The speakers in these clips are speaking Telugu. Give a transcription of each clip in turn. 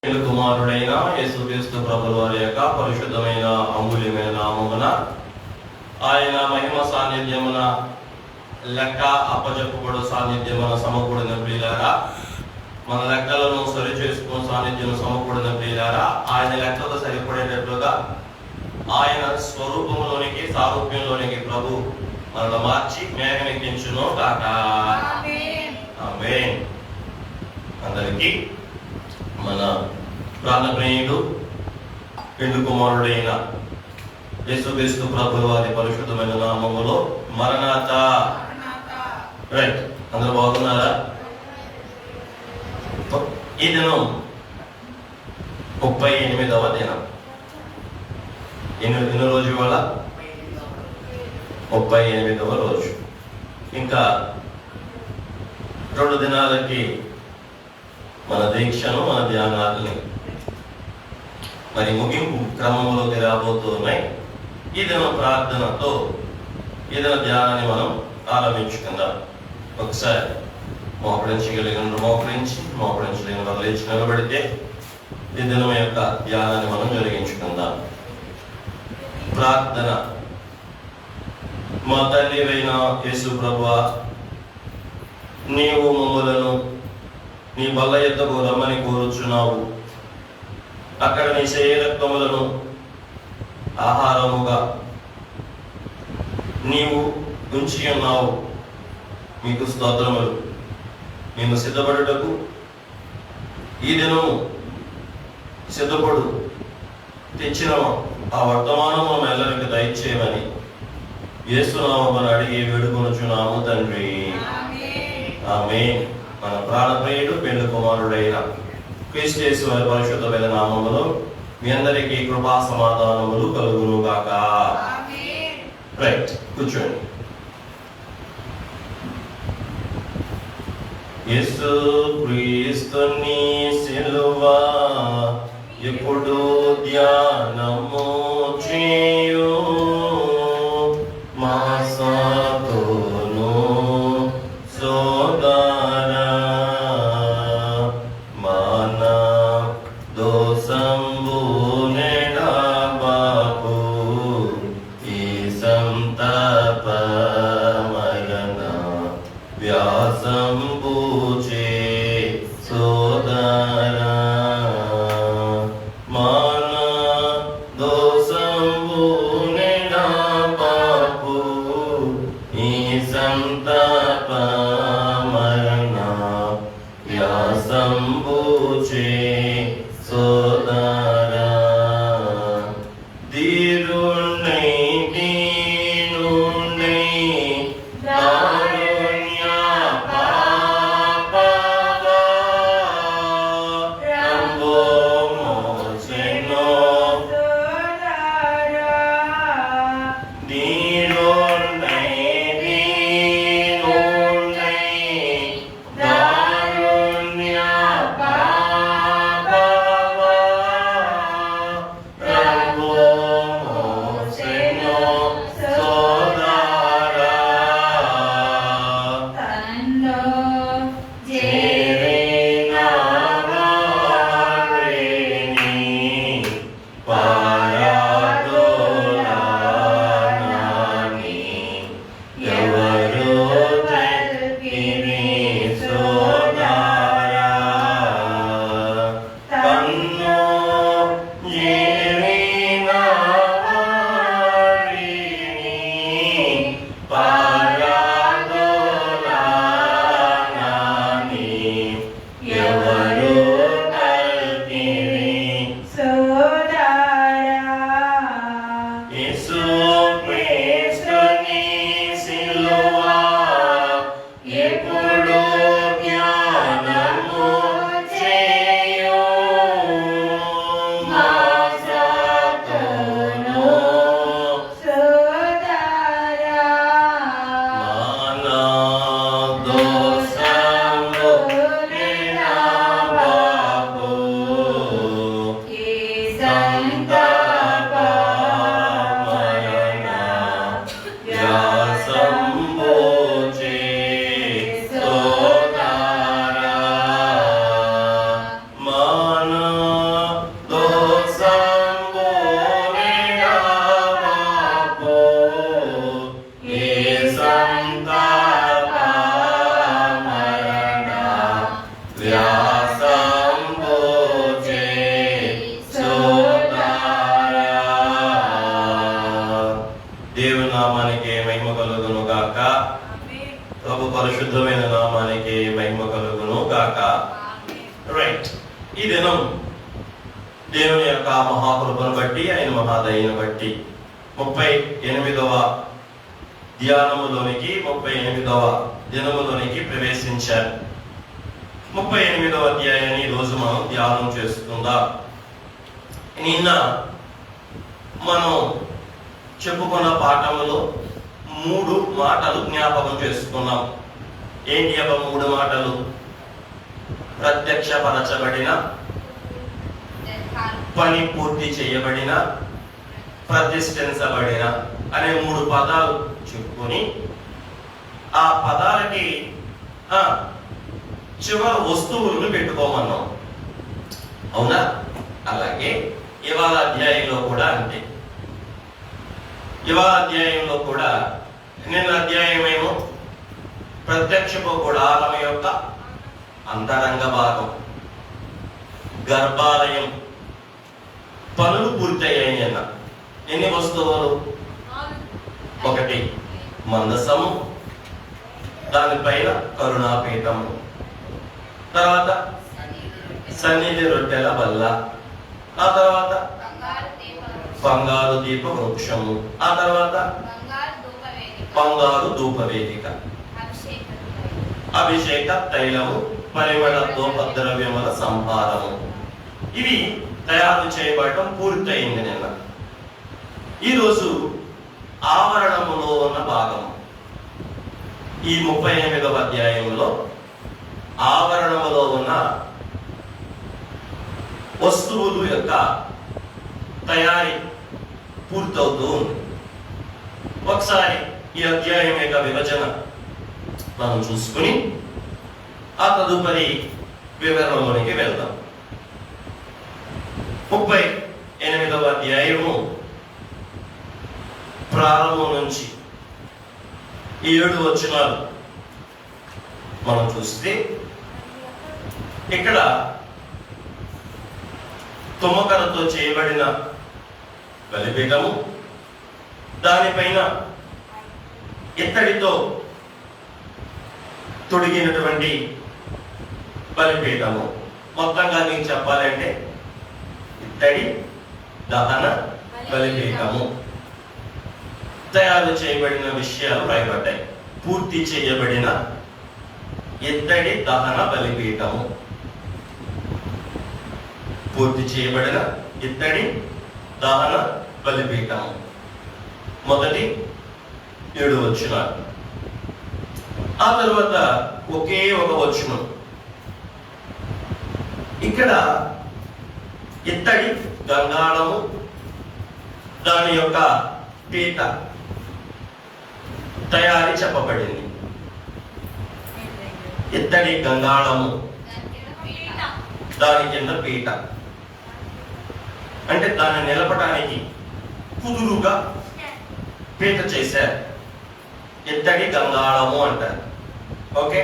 కుమారుడైన యేసుక్రీస్తు ప్రభుల వారి యొక్క పరిశుద్ధమైన అమూల్యమైన నామమున ఆయన మహిమ సాన్నిధ్యమున లెక్క అప్పచెప్పబడు సాన్నిధ్యమున సమకూడిన ప్రియులారా, మన లెక్కలను సరి చేసుకున్న సాన్నిధ్యం సమకూడిన ప్రియులారా, ఆయన లెక్కతో సరిపడేటట్లుగా ఆయన స్వరూపంలోనికి సారూప్యంలోనికి ప్రభు మనల్ని మార్చి మేఘమెక్కించును కాక. ఆమేన్. అందరికీ మన ప్రాణప్రియుడు పెండు కుమారుడైన యేసుక్రీస్తు ప్రభుల వారి పరిశుద్ధమైన నామములో మరణాత. రైట్, అందరూ బాగున్నారా? ఈ దినం 38వ దినం. ఎన్ని రోజు వల్ల 38వ రోజు. ఇంకా 2 దినాలకి మన దీక్షను, మన ధ్యానాలని మరి ముగింపు క్రమంలోకి రాబోతున్నాయి. ఈ దిన ప్రార్థనతో ఈ దిన ధ్యానాన్ని మనం ఆరంభించుకుందాం. ఒకసారి మోకరించగలిగిన మోకరించలేని వాళ్ళు లేచి నిలబడితే ఈ దినం యొక్క ధ్యానాన్ని మనం జరిగించుకుందాం. ప్రార్థన. మా తండ్రివైన యేసు ప్రభువా, నీవు మమ్ములను నీ బల్ల యొద్దకు రమ్మని కోరుచున్నావు. అక్కడ నీ శరీరత్వములను ఆహారముగా నీవు ఉంచి ఉన్నావు. మీకు స్తోత్రములు. మేము సిద్ధపడుటకు ఈ దినము సిద్ధపడు తెచ్చిన ఆ వర్తమానము మెల్లరికి దయచేయమని యేసునామమున అడిగి వేడుకొనుచున్నాము తండ్రి. ఆమేన్. మన ప్రాణప్రియుడు పెండు కుమారుడైన క్రీస్తు యేసు వారి పరిశుద్ధమైన నామములో మీ అందరికీ కృపా సమాధానములు కలుగును గాక. రైట్, కూర్చోండి. యేసు క్రీస్తుని సిలువ ఎప్పుడు ధ్యానము చేయు మా సాతోను సోదరా, మన దోషంబు నెడబాపు ఈ సంతాప మరణ వ్యాసంబు చే సోదరా, మన దో దినం దేవుని యొక్క మహాకృపను బట్టి, ఆయన మహాదయను బట్టి 38వ ధ్యానములోనికి 38వ దినములోనికి ప్రవేశించారు. 38వ అధ్యాయాన్ని ఈరోజు మనం ధ్యానం చేసుకుందాం. నిన్న మనం చెప్పుకున్న పాఠములో 3 మాటలు జ్ఞాపకం చేసుకున్నాం. ఏంటి అబ్బా 3 మాటలు? ప్రత్యక్షపరచబడిన, పని పూర్తి చేయబడిన, ప్రతిష్ఠించబడిన అనే 3 పదాలు చెప్పుకొని ఆ పదాలకి చివరి వస్తువులను పెట్టుకోమన్నాం. అవునా? అలాగే ఇవాళ అధ్యాయంలో కూడా అంతే. ఇవాళ అధ్యాయంలో కూడా నిన్న అధ్యాయమేమో ప్రత్యక్షపు గుడారం యొక్క అంతరంగ భాగం, గర్భాలయం పనులు పూర్తయ్యాయి అన్న. ఎన్ని వస్తువులు? 1 మందసము, దానిపైన కరుణాపీఠము, తర్వాత సన్నిధి రొట్టెల బల్ల, ఆ తర్వాత బంగారు దీప వృక్షము, ఆ తర్వాత బంగారు ధూపవేదిక, అభిషేక తైలము, పరిమళ ధూపద్రవ్యముల సంహారము. ఇవి తయారు చేయబడటం పూర్తయింది నిన్న. ఈరోజు ఆవరణములో ఉన్న భాగం, ఈ 38వ అధ్యాయంలో ఆవరణములో ఉన్న వస్తువులు యొక్క తయారీ పూర్తవుతూ ఉంది. ఒకసారి ఈ అధ్యాయం యొక్క విభజన మనం చూసుకుని ఆ తదుపరి వివరణలోనికి వెళ్దాం. 38వ అధ్యాయము ప్రారంభం నుంచి 7 వచనాలు మనం చూస్తే ఇక్కడ తుమ్మకరతో చేయబడిన బలిపీఠము, దానిపైన ఇత్తడితో తొడిగినటువంటి బలిపీఠము. మొత్తంగా నీకు చెప్పాలంటే ఇత్తడి దహన బలిపీఠము తయారు చేయబడిన విషయాలు రాయబడ్డాయి. పూర్తి చేయబడిన ఇత్తడి దహన బలిపీఠము, పూర్తి చేయబడిన ఇత్తడి దహన బలిపీఠము. మొదటి 7 వచనాలు. ఆ తర్వాత ఒకే ఒక వచనం ఇక్కడ ఇత్తడి గంగాళము, దాని యొక్క పీట తయారీ చెప్పబడింది. ఇత్తడి గంగాళము, దాని కింద పీట, అంటే దాన్ని నిలపడానికి కుదురుగా పీట చేశారు. ఇత్తడి గంగాళము అంటారు. ఓకే,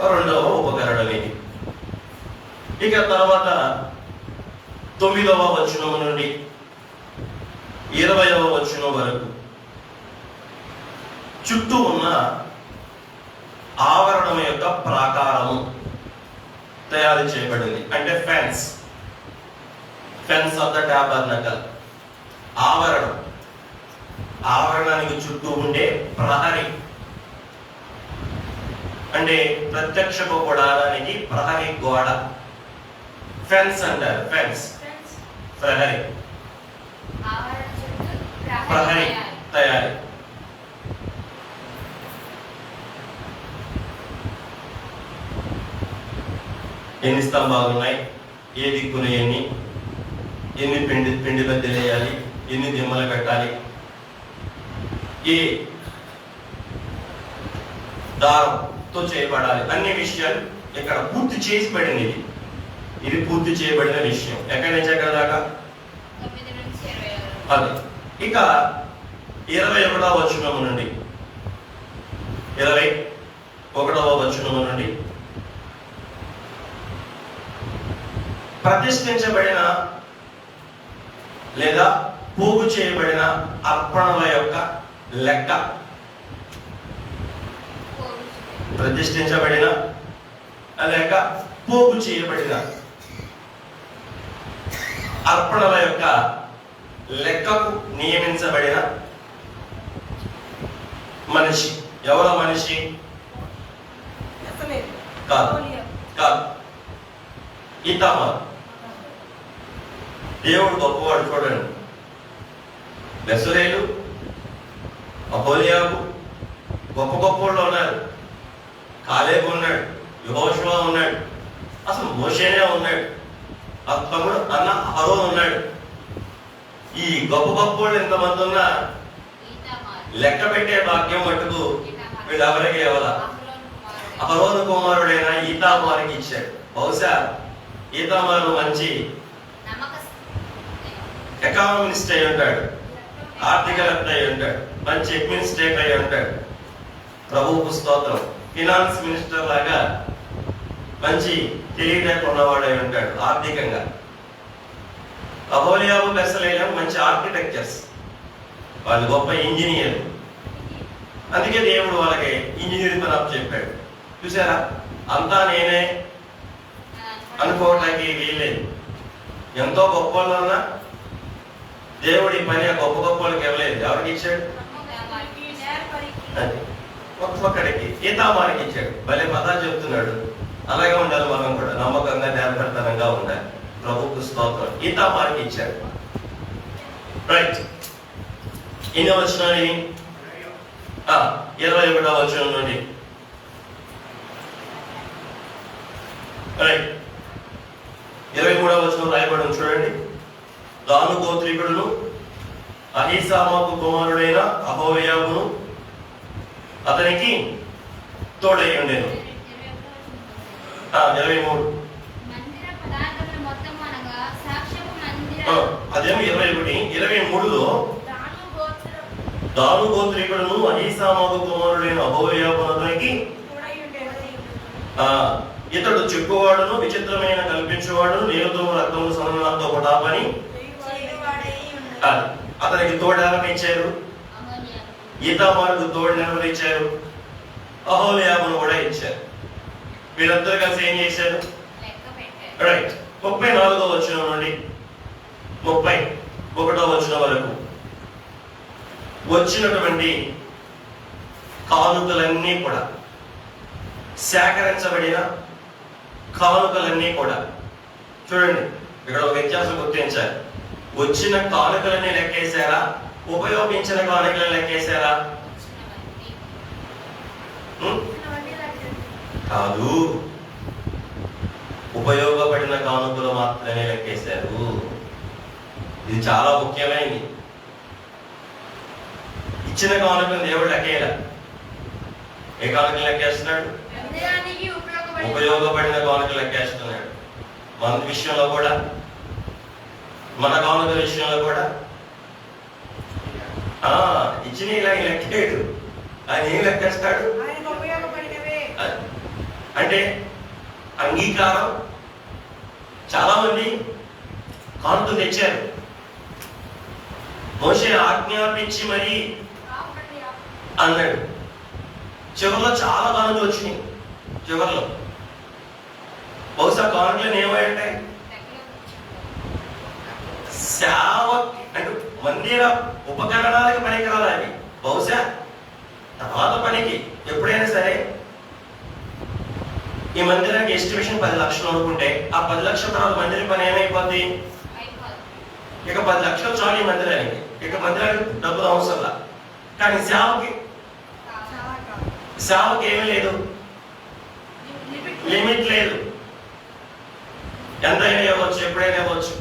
2వ ఉపకరణం ఇది. ఇక తర్వాత 9వ వచనం నుండి 20వ వచనం వరకు చుట్టూ ఉన్న ఆవరణం యొక్క ప్రాకారము తయారు చేయబడింది. అంటే ఫెన్స్ ఆఫ్ ద టాబర్నకల్, ఆవరణం, ఆవరణానికి చుట్టూ ఉండే ప్రహరీ, అంటే ప్రత్యక్షపు గుడారానికి ప్రహరీ గోడ, ఫెన్స్ అంటారు. ఫెన్స్, ప్రహరీ, ప్రహరీ తయారీ. ఎన్ని స్తంభాలు ఉన్నాయి, ఏ దిక్కున ఎన్ని పిండి బద్దెలు వేయాలి, ఎన్ని దిమ్మలు పెట్టాలి, ఏ దారంతో చేయబడాలి, అన్ని విషయాలు ఇక్కడ పూర్తి చేసి పడింది. ఇది పూర్తి చేయబడిన విషయం. ఎక్కడి నుంచి ఎక్కడ దాకా? అది. ఇక 21వ వచనము నుండి 21వ వచనము నుండి ప్రతిష్ఠించబడిన లేదా పోగు చేయబడిన అర్పణల యొక్క లెక్క. ప్రతిష్ఠించబడిన లేక పోగు చేయబడిన అర్పణల యొక్క లెక్కకు నియమించబడిన మనిషి. ఎవరో మనిషి కాదు, కాదు, ఈతామారు. దేవుడు గొప్పవాడు. చూడండి, బెసలేలు, అహోలియాబు గొప్ప గొప్ప వాళ్ళు ఉన్నారు. కాలేబు ఉన్నాడు, యెహోషువ ఉన్నాడు, అసలు మోషేనే ఉన్నాడు, తమ్ముడు అన్న అహరోను ఉన్నాడు. ఈ గొప్ప గొప్ప వాళ్ళు ఎంతమంది ఉన్నా లెక్క పెట్టే భాగ్యం మటుకు వీళ్ళెవరికి ఇవ్వాల. అహరోను కుమారుడైన ఈతామారుకి ఇచ్చాడు. బహుశా ఈతామారు మంచి ఎకానమిస్ట్ అయి ఉంటాడు, ఆర్థికవేత్త అయి ఉంటాడు, మంచి అడ్మినిస్ట్రేటర్ అయి ఉంటాడు. ప్రభువుకు స్తోత్రం. ఫినాన్స్ మినిస్టర్ లాగా మంచి తెలివితేటలు ఉన్నవాడు అయి ఉంటాడు ఆర్థికంగా. అహోలియాబు, బెసలేలు మంచి ఆర్కిటెక్చర్స్, వాళ్ళు గొప్ప ఇంజనీర్లు. అందుకే దేవుడు వాళ్ళకి ఇంజనీరింగ్ పని అప్పు చెప్పాడు. చూసారా, అంతా నేనే అనుకోవటానికి వీల్లేదు. ఎంతో గొప్ప వాళ్ళన్నా దేవుడి పని ఆ గొప్ప గొప్ప వాళ్ళకి ఇవ్వలేదు. ఎవరికి ఇచ్చాడు? ఒక్కొక్కడికి, ఈతామారుకి ఇచ్చాడు. భలే పదాలు చెప్తున్నాడు. అలాగే ఉండాలి మనం కూడా, నమ్మకంగా నేర్పడతనంగా ఉండాలి. ప్రభువుకు స్తోత్రం. ఈతామారుకి ఇచ్చాడు. రైట్, ఎన్ని వచనాలు? 21వ వచనం నుండి. రైట్, 23వ వచనం రాయబడి చూడండి. దాను గోత్రీకుడును అహీసామాకు కుమారుడైన అహోలియాబును అతనికి తోడై ఉండేను. 23. అదేమో 21. 23లో దాను గోత్రీకుడును అహీసామాకు కుమారుడైన అహోలియాబు అతనికి ఇతడు చెక్కువాడును విచిత్రమైన కల్పించేవాడు, నీరుతో రక్తము సన్నతో పటాపని అతనికి తోడు ఎవరినిచ్చారు? ఈతామారుకు తోడు ఎవరిచ్చారు? అహోలియాబును కూడా ఇచ్చారు. వీళ్ళందరూ కలిసి ఏం చేశారు? రైట్, 34వ వచనం నుండి 31వ వచనం వరకు వచ్చినటువంటి కానుకలన్నీ కూడా, సేకరించబడిన కానుకలన్నీ కూడా చూడండి. ఇక్కడ ఒక వ్యత్యాసం గుర్తించాలి. వచ్చిన కానుకలన్నీ లెక్కేశారా? ఉపయోగించిన కానుకలను లెక్కేశారా? కాదు, ఉపయోగపడిన కానుకలు మాత్రమే లెక్కేశారు. ఇది చాలా ముఖ్యమైనది. ఇచ్చిన కానుకలు దేవుడు లెక్కేయాల. ఏ కానుకలు లెక్కేస్తున్నాడు? ఉపయోగపడిన కానుకలు లెక్కేస్తున్నాడు. మన విషయంలో కూడా, మన కానుక విషయంలో కూడా ఇచ్చిన ఇలా లెక్కేడు. ఆయన ఏం లెక్కేస్తాడు అంటే అంగీకారం. చాలా మంది కానుకలు తెచ్చారు. మోషే ఆజ్ఞాపించి మరి అన్నాడు. చివరిలో చాలా కానుకలు వచ్చినాయి. చివరిలో బహుశా కానుకలు ఏమై ఉంటాయి? సేవ అంటే మందిర ఉపకరణాలకు పనికిరాలి అవి. బహుశా తర్వాత పనికి ఎప్పుడైనా సరే ఈ మందిరానికి ఎస్టిమేషన్ 10 లక్షలు అనుకుంటే, ఆ 10 లక్షల తర్వాత మందిరం పని ఏమైపోద్ది? ఇక 10 లక్షలు చాలు ఈ మందిరానికి. ఇక మందిరానికి డబ్బులు అవసరంలా. కానీ సేవకి ఏమీ లేదు, లిమిట్ లేదు. ఎంతైనా ఇవ్వచ్చు, ఎప్పుడైనా ఇవ్వచ్చు.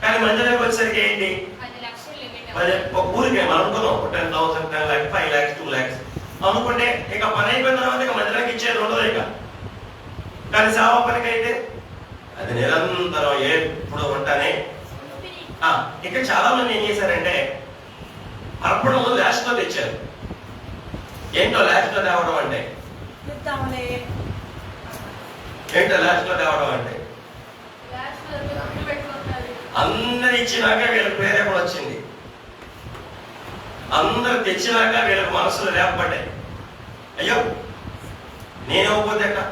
కానీ మందిరానికి వచ్చేసరికి ఏంటి? ఒక ఊరికి మనం అనుకున్నాం 10,000, 10 lakhs, 5 lakhs, 2 lakhs అనుకుంటే ఇక పని అయిపోయిన తర్వాత ఇక మందిరానికి ఇచ్చేది ఉండదు ఇక. కానీ సేవ పనికి అయితే అది నిరంతరం ఎప్పుడు ఉంటానే. ఇక చాలా మంది ఏం చేశారంటే అర్పణలు లాస్ట్ లో తెచ్చారు. ఏంటో లాస్ట్ లో తేవడం అంటే? అందరు ఇచ్చినాక వీళ్ళకి ప్రేరేపణ వచ్చింది. అందరు తెచ్చినాక వీళ్ళకి మనసులో రేపబడ్డాయి. అయ్యో నేనేమపోతే ఎట్లా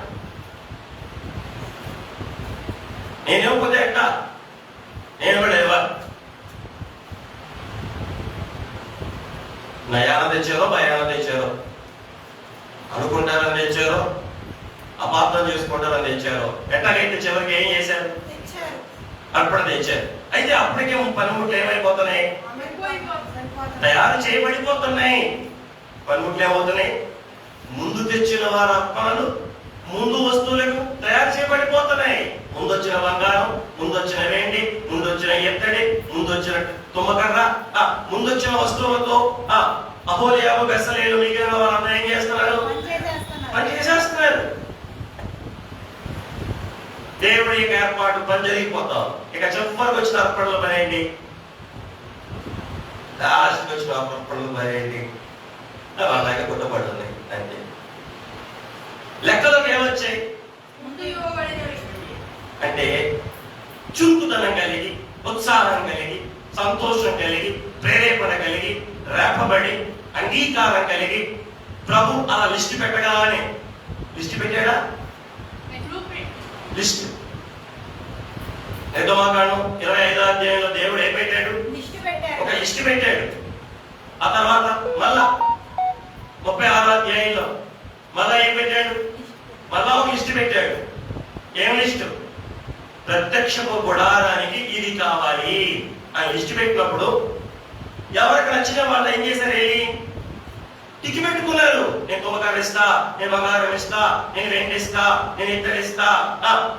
నేను కూడా ఇవ్వాలి. నయాన తెచ్చారో భయాన తెచ్చారో, అనుకుంటారని తెచ్చారో, అపార్థం చేసుకుంటారని తెచ్చారో, ఎట్లాగైతే చివరికి ఏం చేశారు? అర్పణ తెచ్చారు. అయితే అప్పటికే పనిముట్లు ఏమైపోతున్నాయి? తయారు చేయబడిపోతున్నాయి. పనిముట్లు ఏమవుతున్నాయి? ముందు తెచ్చిన వారి అర్పణలు ముందు వస్తువులకు తయారు చేయబడిపోతున్నాయి. ముందొచ్చిన బంగారం, ముందొచ్చిన వెండి, ముందొచ్చిన ఎత్తడి, ముందొచ్చిన తుమ్మకర్ర, ముందొచ్చిన వస్తువులతో అహోలియాబు బెస్సలేలు మిగిలిన వాళ్ళంతా ఏం చేస్తున్నారు? పని చేసేస్తున్నారు. దేవుడి యొక్క ఏర్పాటు పని జరిగిపోతాం. ఇక చివరికి వచ్చిన అర్పణలు పని ఏంటి? లాస్ట్కి వచ్చిన అర్పణలు పని ఏంటి? అలాగే కుట్టబడుతుంది అంతే. లెక్కలోకి ఏమొచ్చాయి అంటే చురుకుతనం కలిగి, ఉత్సాహం కలిగి, సంతోషం కలిగి, ప్రేరేపణ కలిగి, రేపబడి, అంగీకారం కలిగి, ప్రభు అలా లిస్ట్ పెట్టగానే, లిస్ట్ పెట్టాడా? లిస్ట్. నిర్గమాకాండం 25వ అధ్యాయంలో దేవుడు ఏం పెట్టాడు? ఒక లిస్ట్ పెట్టాడు. ఆ తర్వాత మళ్ళా 36వ అధ్యాయంలో మళ్ళా ఏం పెట్టాడు? మళ్ళా ఒక లిస్ట్ పెట్టాడు. ఏం లిస్ట్? ప్రత్యక్షపు గుడారానికి ఇది కావాలి అని లిస్ట్ పెట్టినప్పుడు ఎవరికి నచ్చిన వాళ్ళు ఏం చేశారు? టిక్కి పెట్టుకున్నారు. నేను తుమ్మకారు ఇస్తా, నేను బంగారం ఇస్తా, నేను వెండి ఇస్తా, నేను ఇద్దరు ఇస్తా,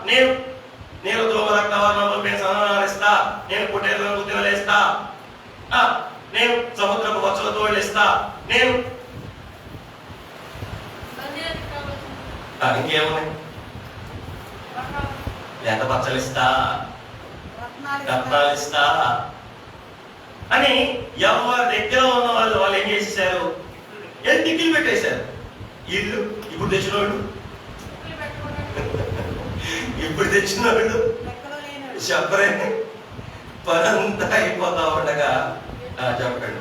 నేను ధూమరక్తవర్ణంలో సన్నాలు ఇస్తా, నేను పుట్టేరులో ఉద్యోగాలు ఇస్తా, నేను సముద్రపు వచ్చలతో ఇస్తా, నేను ఇంకేమున్నాయి? లేత పచ్చలు ఇస్తా, రత్నాలు ఇస్తా అని ఎవరి దగ్గర ఉన్న వాళ్ళు ఏం చేసేసారు? ఏం టిక్కిలు పెట్టేశారు. ఇల్లు ఇప్పుడు తెచ్చినోళ్ళు చెప్పరే పనంతా అయిపోతా ఉండగా చెప్పండి,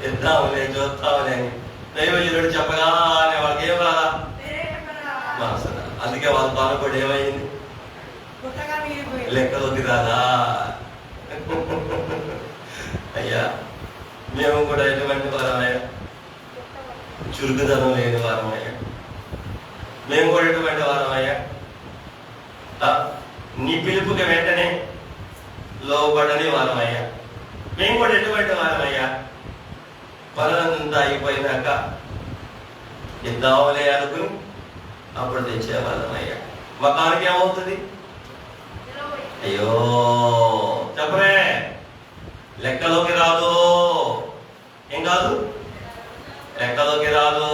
ఇద్దాంలే చూస్తాంలే అని దైవజనుడు చెప్పగానే వాళ్ళకి ఏం రాదా? అందుకే వాళ్ళ పాల్గొడు ఏమైంది? లెక్కలోకి రాదా? అయ్యా మేము కూడా ఎటువంటి వారమయ్యా? చురుకుదనం లేని వారమయ్యా. మేము కూడా ఎటువంటి వారమయ్యా? నీ పిలుపుకి వెంటనే లోబడని వారమయ్యా. మేము కూడా ఎటువంటి వారమయ్యా? పనంతా అయిపోయినాక ఇద్దాంలే అనుకుని అప్పుడు తెచ్చేవాళ్ళమయ్యా. మకానికి ఏమవుతుంది? అయ్యో చెప్పరే, లెక్కలోకి రాదు. ఏం కాదు? లెక్కలోకి రాదు.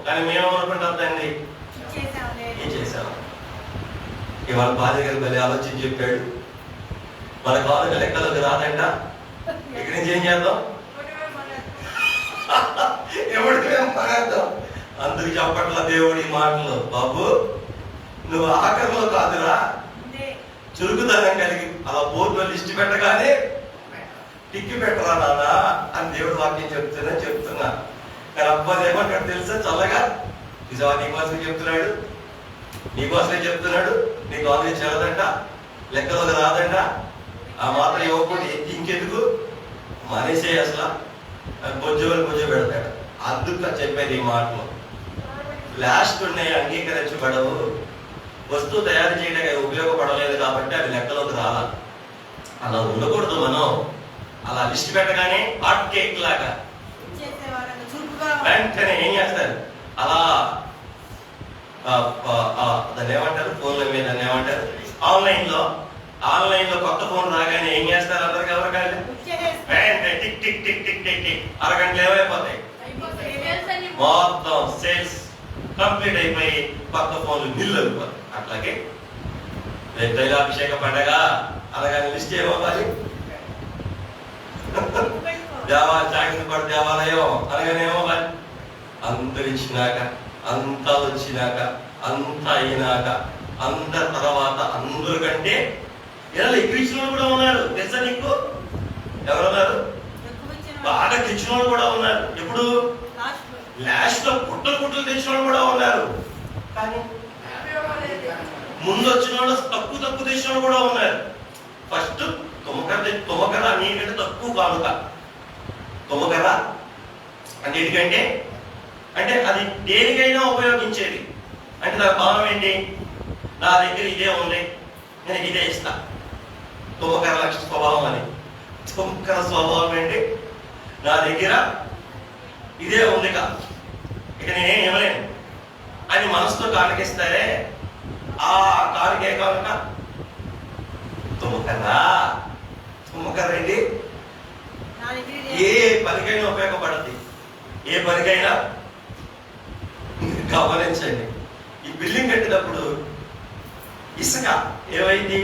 కానీ మేము అనుకుంటాం తండ్రి ఏం చేసాము. ఇవాళ భార్య గారు మళ్ళీ ఆలోచించి చెప్పాడు, మన కావాలి లెక్కలోకి రాదంట, ఇక్కడి నుంచి ఏం చేద్దాం? ఎవరికి మేము మానేద్దాం. అందుకు చెప్పట్ల దేవుడి మాటలు, బాబు నువ్వు ఆఖరిలో కాదురా, చురుకుదనం కలిగి అలా బోర్డులో లిస్ట్ పెట్టగానే టిక్కి పెట్టరా నానా అని దేవుడు వాక్యం చెప్తున్నా. కానీ అబ్బాయి ఏమంటాడు తెలుసా? చల్లగా నిజమా నీకోసమే చెప్తున్నాడు, నీకోసమే చెప్తున్నాడు. నీకు ఆల్రెడీ చదవదంట, లెక్కలోకి రాదంట. ఆ మాత్రం ఇవ్వకుండా ఇంకెందుకు మనిషే అసలు బొజ్జు పెడతాడు. అందుకు చెప్పేది ఈ మాటలు. లాస్ట్ ఉన్నాయి అంగీకరించబడవు. వస్తువు తయారు చేయడానికి ఉపయోగపడలేదు కాబట్టి అది లెక్కలోకి రాలా. అలా ఉండకూడదు. మనం అలా లిస్ట్ పెట్టగానే హాట్ కేక్ లాగా వెంటనే ఏం చేస్తారు? అలా దాన్ని ఏమంటారు? ఫోన్ల మీద దాన్ని ఏమంటారు? ఆన్లైన్ లో కొత్త ఫోన్ రాగానే ఏం చేస్తారు? అందరికి ఎవరికాళ్ళు tick tick tick tick tick tick అరగంటలు ఏమైపోతాయి? మొత్తం సేల్స్ కంప్లీట్ అయిపోయి కొత్త ఫోన్లు నిల్లు అయిపోతాయి. అట్లాగే రేపు తైలాభిషేక పండగ అనగానే లిస్ట్ ఏమవ్వాలి? దేవాలయం అనగానే ఏమవ్వాలి? అందరు ఇచ్చినాక, అంతా వచ్చినాక, అంతా అయినాక, అందరి తర్వాత అందరికంటే ఇలా ఎక్కువ ఇచ్చిన వాళ్ళు కూడా ఉన్నారు తెలుసా నీకు? ఎవరున్నారు? బాగా తెచ్చిన వాళ్ళు కూడా ఉన్నారు. ఎప్పుడు? లాస్ట్ లో పుట్టలు తెచ్చిన వాళ్ళు కూడా ఉన్నారు. కానీ ముందు వచ్చిన వాళ్ళు తక్కువ తెచ్చిన వాళ్ళు కూడా ఉన్నారు. ఫస్ట్ లేకపోతే తుమ్మకర అన్నిటికంటే తక్కువ కానుక. తుమ్మకర అన్నిటికంటే అంటే అది దేనికైనా ఉపయోగించేది. అంటే దాని భావం ఏంటి? నా దగ్గర ఇదే ఉంది, నేను ఇదే ఇస్తా. తుమ్మకర లక్ష స్వభావం అని. తుమ్మకర స్వభావం ఏంటి? నా దగ్గర ఇదే ఉంది కా, ఇక నేనేం ఇవ్వలేను అని మనసుతో కానుకిస్తారే, ఆ కానుకే కానుక తుమ్మకర్రా. తుమ్మకర్ర ఏంటి? ఏ పనికైనా ఉపయోగపడుతుంది, ఏ పనికైనా. గమనించండి, ఈ బిల్డింగ్ కట్టేటప్పుడు ఇసుక ఏమైంది?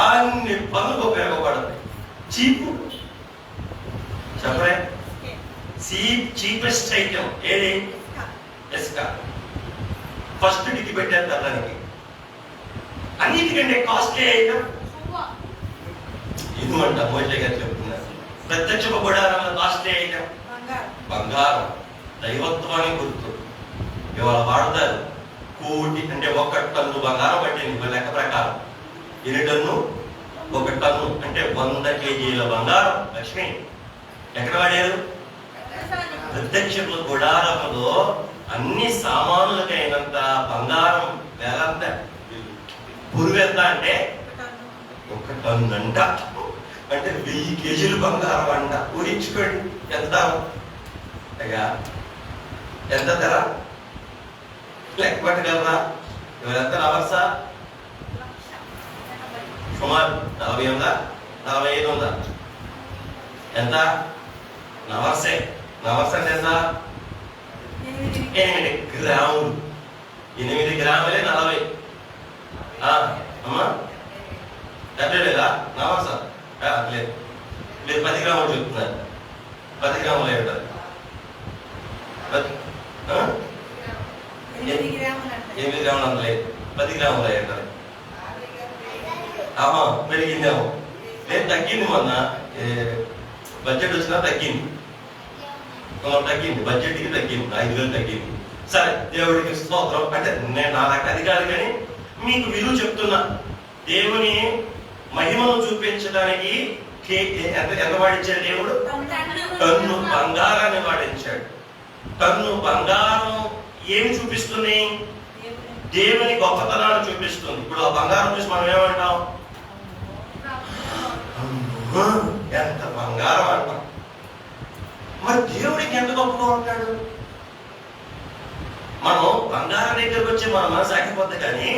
అన్ని పనులకు ఉపయోగపడుతుంది. చీపు చెప్పరే, చీపెస్ట్ ఐటమ్ ఏది? ఇసుక. ఫస్ట్ డిగ్గి పెట్టారు దానికి. అన్నిటికంటే కాస్ట్లీ ఐటమ్ ఇదిమంట. మోషే గారు చెప్తున్నారు, ప్రత్యక్ష గుడారంలో కాస్ట్లీ ఐటమ్ బంగారం. దైవత్వానికి గుర్తు. ఇవాళ వాడతారు కోటి అంటే 1 టన్ను బంగారం పట్టింది లెక్క ప్రకారం. ఎన్ని టన్ను? 1 టన్ను అంటే 100 కేజీల బంగారం. లక్ష్మి ఎక్కడ వాడారు? ప్రత్యక్ష గుడారంలో అన్ని సామానులకైనంత బంగారం వేలంత. పురుగు ఎంత అంటే 1 టన్ను అంట. అంటే 1000 కేజీలు బంగారం అంట. ఊహించుకోండి ఎంత అయ్యా, ఎంత ధర లెక్క పట్టగలరా? ఎవరెంత నవర్సా? సుమారు 40 ఉందా, 45 ఉందా? ఎంత నవర్సే? నవర్స అంటే ఎంత? 8 గ్రాములు. 8 గ్రాములే 40. అమ్మా డబ్బే లేదా? నవర్స లేదు లేదు, 10 గ్రాములు చెప్తున్నారు. 10 గ్రాములు ఏమిటారు? 8 గ్రాములు లేదు, 10 గ్రాములు ఏమిటారు? పెరిగిందేమో. లేదు తగ్గింది, మొన్న బడ్జెట్ వచ్చినా తగ్గింది. తగ్గింది, బడ్జెట్కి తగ్గింది, 5,000 తగ్గింది. సరే, దేవుడికి స్తోత్రం. అంటే నేను నాకు అది కాదు, కానీ మీకు విలువ చెప్తున్నా. దేవుని మహిమను చూపించడానికి ఎంత వాడించాడు దేవుడు? టన్ను బంగారాన్ని వాడించాడు. టన్ను బంగారం ఏమి చూపిస్తుంది? దేవుని గొప్పతనాన్ని చూపిస్తుంది. ఇప్పుడు ఆ బంగారం చూసి మనం ఏమంటాం? ఎంత బంగారం అంటాం. మరి దేవుడికి ఎంత గొప్పగా ఉంటాడు? మనం బంగారం దగ్గరకు వచ్చి మన మనసు ఆగిపోద్ది, కానీ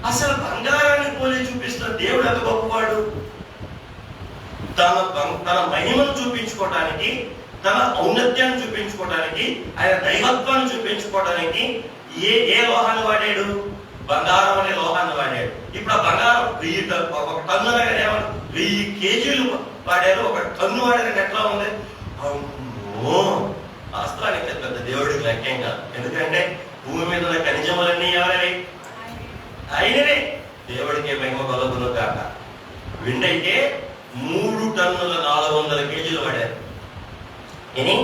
అసలు బంగారాన్ని పోలి చూపిస్తున్న దేవుడు ఎంత గొప్పవాడు. తన మహిమను చూపించుకోవడానికి, తన ఔన్నత్యాన్ని చూపించుకోవడానికి, ఆయన దైవత్వాన్ని చూపించుకోవడానికి ఏ లోహాన్ని వాడాడు? బంగారం అనే లోహాన్ని వాడాడు. ఇప్పుడు ఆ బంగారం 1 టన్ను అనగానే 1000 కేజీలు వాడారు. 1 టన్ను వాడారు. ఎట్లా ఉంది? అమ్మో, వాస్తవానికి పెద్ద దేవుడికి లెక్కేం కాదు. ఎందుకంటే భూమి మీద ఉన్న ఖనిజములన్నీ ఎవరవి? అయినవే. దేవుడికి మహిమ కలుగును కాక. వెండైతే 3 టన్నుల 400 కేజీలు వాడారు. ఎన్ని?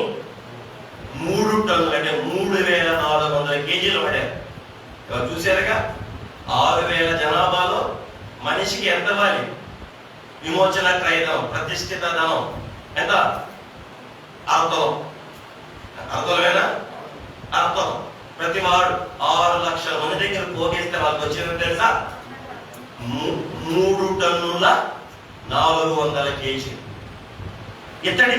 3 టన్నులు అంటే 3,400 కేజీలు వాడారు. ఎవరు చూశారుగా? 6,000 జనాభాలో మనిషికి ఎంత ఇవ్వాలి? విమోచన క్రయధనం, ప్రతిష్ఠిత ధనం ఎంత? అర్థం. అర్థమేనా? అర్థం. ప్రతి వాడు 6 లక్షల మంది దగ్గర పోగేస్తే వాళ్ళకి వచ్చిందని తెలుసా? 3 టన్నుల 400 కేజీలు. ఇతడి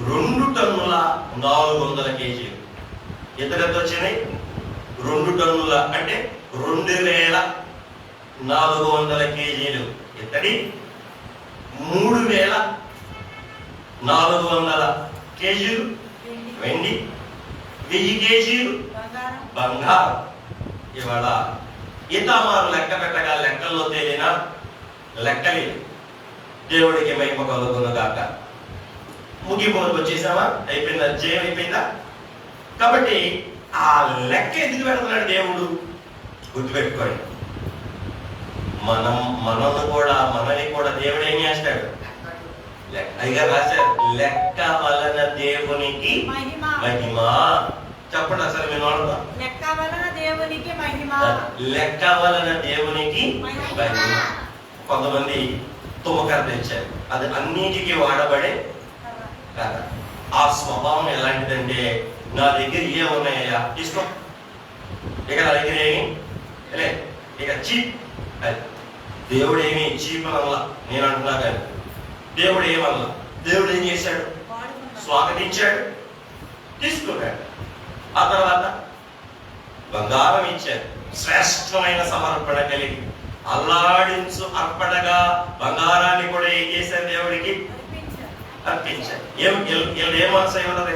2 టన్నుల 400 కేజీలు. ఇతడు ఎంత వచ్చినాయి? 2 టన్నుల అంటే 2,400 కేజీలు. ఇతడి 3,400 కేజీలు వెండి, 1000 కేజీలు బంగారం. ఇవాళ ఈతామారు లెక్క పెట్టగా లెక్కల్లో తేలిన లెక్కలి. దేవుడికి మహిమ కలుగును గాక. ముగింపులకు వచ్చేసామా? అయిపోయిందా? జయం అయిపోయిందా? కాబట్టి ఆ లెక్క ఎందుకు పెడుతున్నాడు దేవుడు? గుర్తుపెట్టుకోండి. మనని కూడా దేవుడు ఏం చేస్తాడు? అదిగా రాశారు, లెక్క వలన దేవునికి మహిమ. చెప్పండి అసలు మీ నోడదా? లెక్క వలన దేవునికి మహిమ. లెక్క వలన దేవునికి మహిమ. కొంతమంది తుమ్మకర తెచ్చారు. అది అన్నిటికీ వాడబడే కదా. ఆ స్వభావం ఎలాంటిదంటే, నా దగ్గర ఏ ఉన్నాయా తీసుకో, ఇక నా దగ్గర ఏమి లే, ఇక చీప్. అది దేవుడు ఏమి చీప్ అనల్లా, నేను అంటున్నా కానీ దేవుడు ఏమల్లా. దేవుడు ఏం చేశాడు? స్వాగతించాడు, తీసుకున్నాడు. ఆ తర్వాత బంగారం ఇచ్చాడు, శ్రేష్టమైన సమర్పణ కలిగి అల్లాడించు అర్పణగా బంగారాన్ని కూడా ఏం చేశారు? దేవుడికి అర్పించారు. ఏం మనసు ఉన్నది?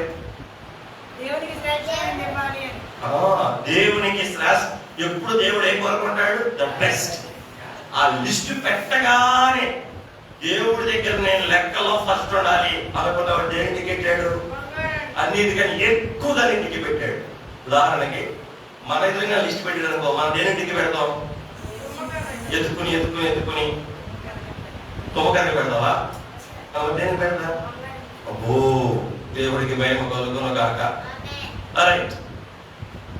దేవునికి శ్రేష్ఠ. ఎప్పుడు దేవుడు ఏం కోరుకుంటాడు? The best. ఆ లిస్ట్ పెట్టగానే దేవుడి దగ్గర నేను లెక్కలో ఫస్ట్ ఉండాలి అనుకున్నవాడు దేనికి పెట్టాడు? అన్నిటికని ఎక్కువ దానికి పెట్టాడు. ఉదాహరణకి మన ఎదురుగా లిస్ట్ పెట్టాడు అనుకో, మనం దేనికి పెడతాం? ఎత్తుకుని ఎత్తుకుని ఎత్తుకుని తుమ్మకరికి పెడతావా? దేనికి పెడతా? అబ్బో దేవుడికి భయం కలుగును కాక. రైట్,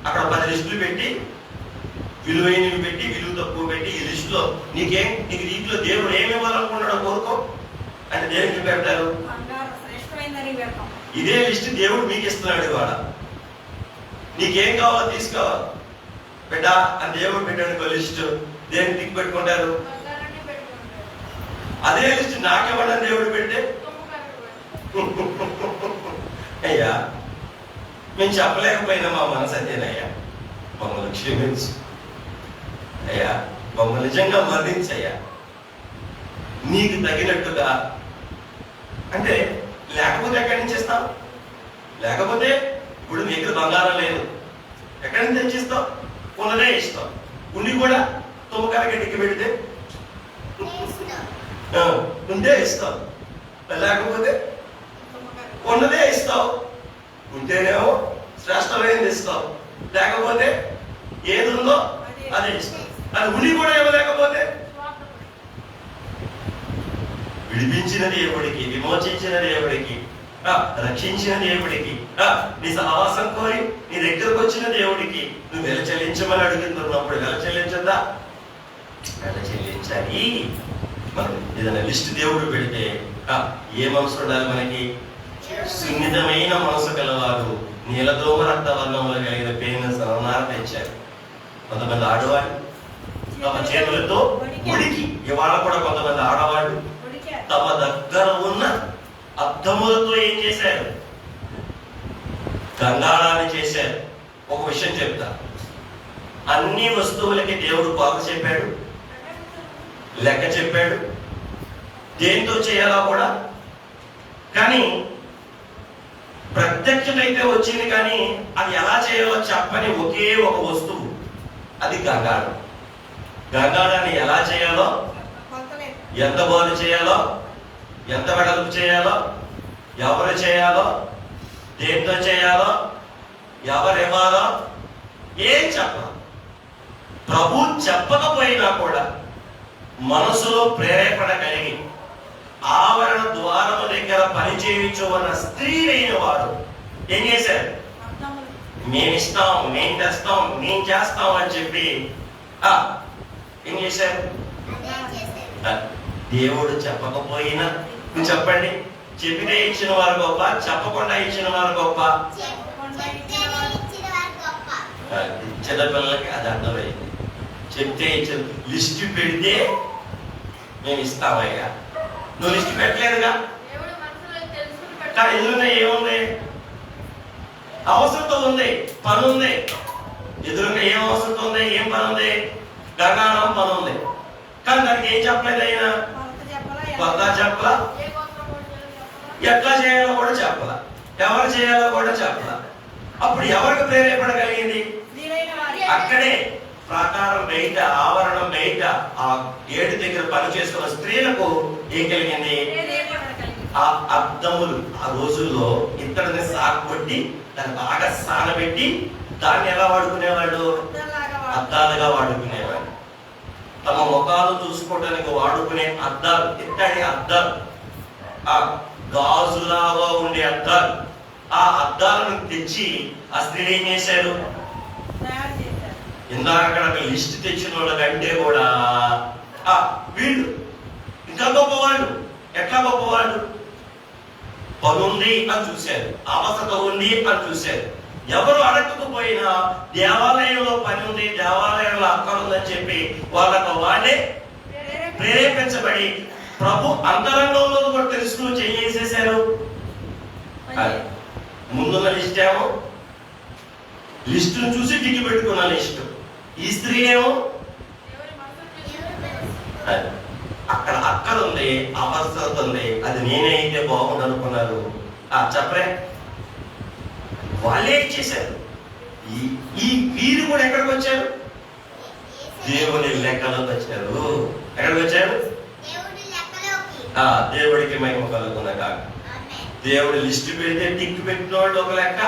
అక్కడ 10 లిస్టులు పెట్టి, విలువైనవి పెట్టి, విలువ తక్కువ పెట్టి, ఈ లిస్టులో నీకు దీంట్లో దేవుడు ఏమి ఇవ్వాలనుకున్నాడో కోరుకో అంటే దేవుడికి పెడతారు. ఇదే లిస్ట్ దేవుడు మీకు ఇస్తున్నాడు. ఇవాళ నీకేం కావాలో తీసుకోవాలి బిడ్డ అని దేవుడు పెట్టాడు లిస్ట్. దేనికి దిక్కు పెట్టుకుంటారు? అదే లిస్ట్ నాకేమన్నా దేవుడు పెడితే అయ్యా మేము చెప్పలేకపోయినా మా మనసు అదేనయ్యా, మమ్మల్ని క్షమించు అయ్యా, మమ్మల్ని నిజంగా మరణించయ్యా, నీకు తగినట్టుగా. అంటే లేకపోతే ఎక్కడి నుంచి ఇస్తావు? లేకపోతే ఇప్పుడు మీ దగ్గర బంగారం లేదు, ఎక్కడి నుంచి తెచ్చిస్తావు? ఉన్నదే ఇస్తావు. ఉండి కూడా తుమ్మకాలకి దిక్కు పెడితే ఉంటే ఇస్తావు, లేకపోతే ఉన్నదే ఇస్తావు. ఉంటేనేమో శ్రేష్టమైనది ఇస్తావు, లేకపోతే ఏది ఉందో అదే ఇస్తావు. అది ఉండి కూడా ఇవ్వలేకపోతే విడిపించిన దేవుడికి, విమోచించిన దేవుడికి, రక్షించిన దేవుడికి, నీ సహవాసం కోరి నీ దగ్గరకు వచ్చిన దేవుడికి నువ్వు వెల చెల్లించమని అడుగుతున్నప్పుడు వెల చెల్లించద్దా? వెల చెల్లించాలి. మనం ఏదైనా లిస్ట్ దేవుడు పెడితే ఏ మనసు ఉండాలి మనకి? సున్నితమైన మనసు గలవారు నీలదోమ రక్త వర్ణంలో కలిగిన పేరును సరళనార తెచ్చారు. కొంతమంది ఆడవాళ్ళు తమ చేతులతో ఉడికి, ఇవాళ కూడా కొంతమంది ఆడవాళ్ళు తమ దగ్గర ఉన్న అద్దములతో ఏం చేశారు? గంగాళాన్ని చేశారు. ఒక విషయం చెప్తా, అన్ని వస్తువులకి దేవుడు పాకు చెప్పాడు, లెక్క చెప్పాడు, దేంతో చేయాలో కూడా. కానీ ప్రత్యక్షత అయితే వచ్చింది, కానీ అది ఎలా చేయాలో చెప్పని ఒకే ఒక వస్తువు, అది గంగాళం. గంగాళాన్ని ఎలా చేయాలో, ఎంత బాగు చేయాలో, ఎంత వెడల్పు చేయాలో, ఎవరు చేయాలో, దేంతో చేయాలో, ఎవరు ఇవ్వాలో ఏం చెప్పాలి. ప్రభు చెప్పకపోయినా కూడా మనసులో ప్రేరేపణ కలిగి ఆవరణ ద్వారము దగ్గర పనిచేయించు అన్న స్త్రీ అయిన వాడు ఏం చేశారు? మేమిస్తాం, మేము తెస్తాం, మేము చేస్తాం అని చెప్పి ఏం చేశారు? దేవుడు చెప్పకపోయినా, నువ్వు చెప్పండి, చెప్పితే ఇచ్చిన వారు గొప్ప, చెప్పకుండా ఇచ్చిన వారు గొప్ప. చిన్నపిల్లలకి అది అర్థమైంది. చెప్తే ఇచ్చిన, లిస్ట్ పెడితే మేము ఇస్తామయ్యా. నువ్వు లిస్ట్ పెట్టలేదుగా, కానీ ఎదురుగా ఏముంది? అవసరంతో ఉంది, పని ఉంది. ఎదురుగా ఏం అవసరంతో ఉంది, ఏం పని ఉంది? గంగాళం పని ఉంది. కానీ దానికి ఏం చెప్పలేదు అయినా, కొత్త చెప్పలా, ఎట్లా చేయాలో కూడా చెప్పలా, ఎవరు చేయాలో కూడా చెప్పలా. అప్పుడు ఎవరికి ప్రేరేపణ కలిగింది? అక్కడే ప్రాకారం బయట, ఆవరణం బయట, ఆ గేటు దగ్గర పనిచేస్తున్న స్త్రీలకు ఏం కలిగింది? ఆ అద్దములు. ఆ రోజుల్లో ఇత్తడిని సాగొట్టి దాన్ని బాగా సానబెట్టి దాన్ని ఎలా వాడుకునేవాడు? అద్దాలుగా వాడుకునేవాడు. తమ ముఖాలు చూసుకోవడానికి వాడుకునే అద్దాలు, ఇత్తడి అద్దాలు, ఆ గాజులాగా ఉండే అద్దాలు. ఆ అద్దాలను తెచ్చి ఆ స్త్రీలు ఏం చేశారు? ఇందాక లిస్ట్ తెచ్చిన వాళ్ళకంటే కూడా వీళ్ళు ఇంకా గొప్పవాడు. ఎట్లా గొప్పవాడు? పని ఉంది అని చూశారు, అవసరత ఉంది అని చూశారు. ఎవరు అడగకపోయినా దేవాలయంలో పని ఉంది, దేవాలయంలో అక్కడ ఉందని చెప్పి వాళ్ళకు వాళ్ళే ప్రేరేపించబడి ప్రభు అంతరంగంలో కూడా తెలుసుకుని చేసేసారు. ముందున్న లిస్ట్ ఏమో లిస్టును చూసి టిక్కి పెట్టుకున్న లిస్టు. ఈ స్త్రీ ఏమో అక్కడ అక్కడ ఉంది, అవసరత ఉంది, అది నేనే అయితే బాగుంది అనుకున్నారు. చెప్పరే వాళ్ళే ఇచ్చేశారు. ఈ వీరు కూడా ఎక్కడికి వచ్చారు? దేవుని లెక్కలోకి వచ్చారు. ఎక్కడికి వచ్చారు? దేవుడికి మహిమ కలుగుతున్న కాక. దేవుడు లిస్టు పెడితే టిక్ పెట్టిన వాళ్ళు ఒక లెక్క,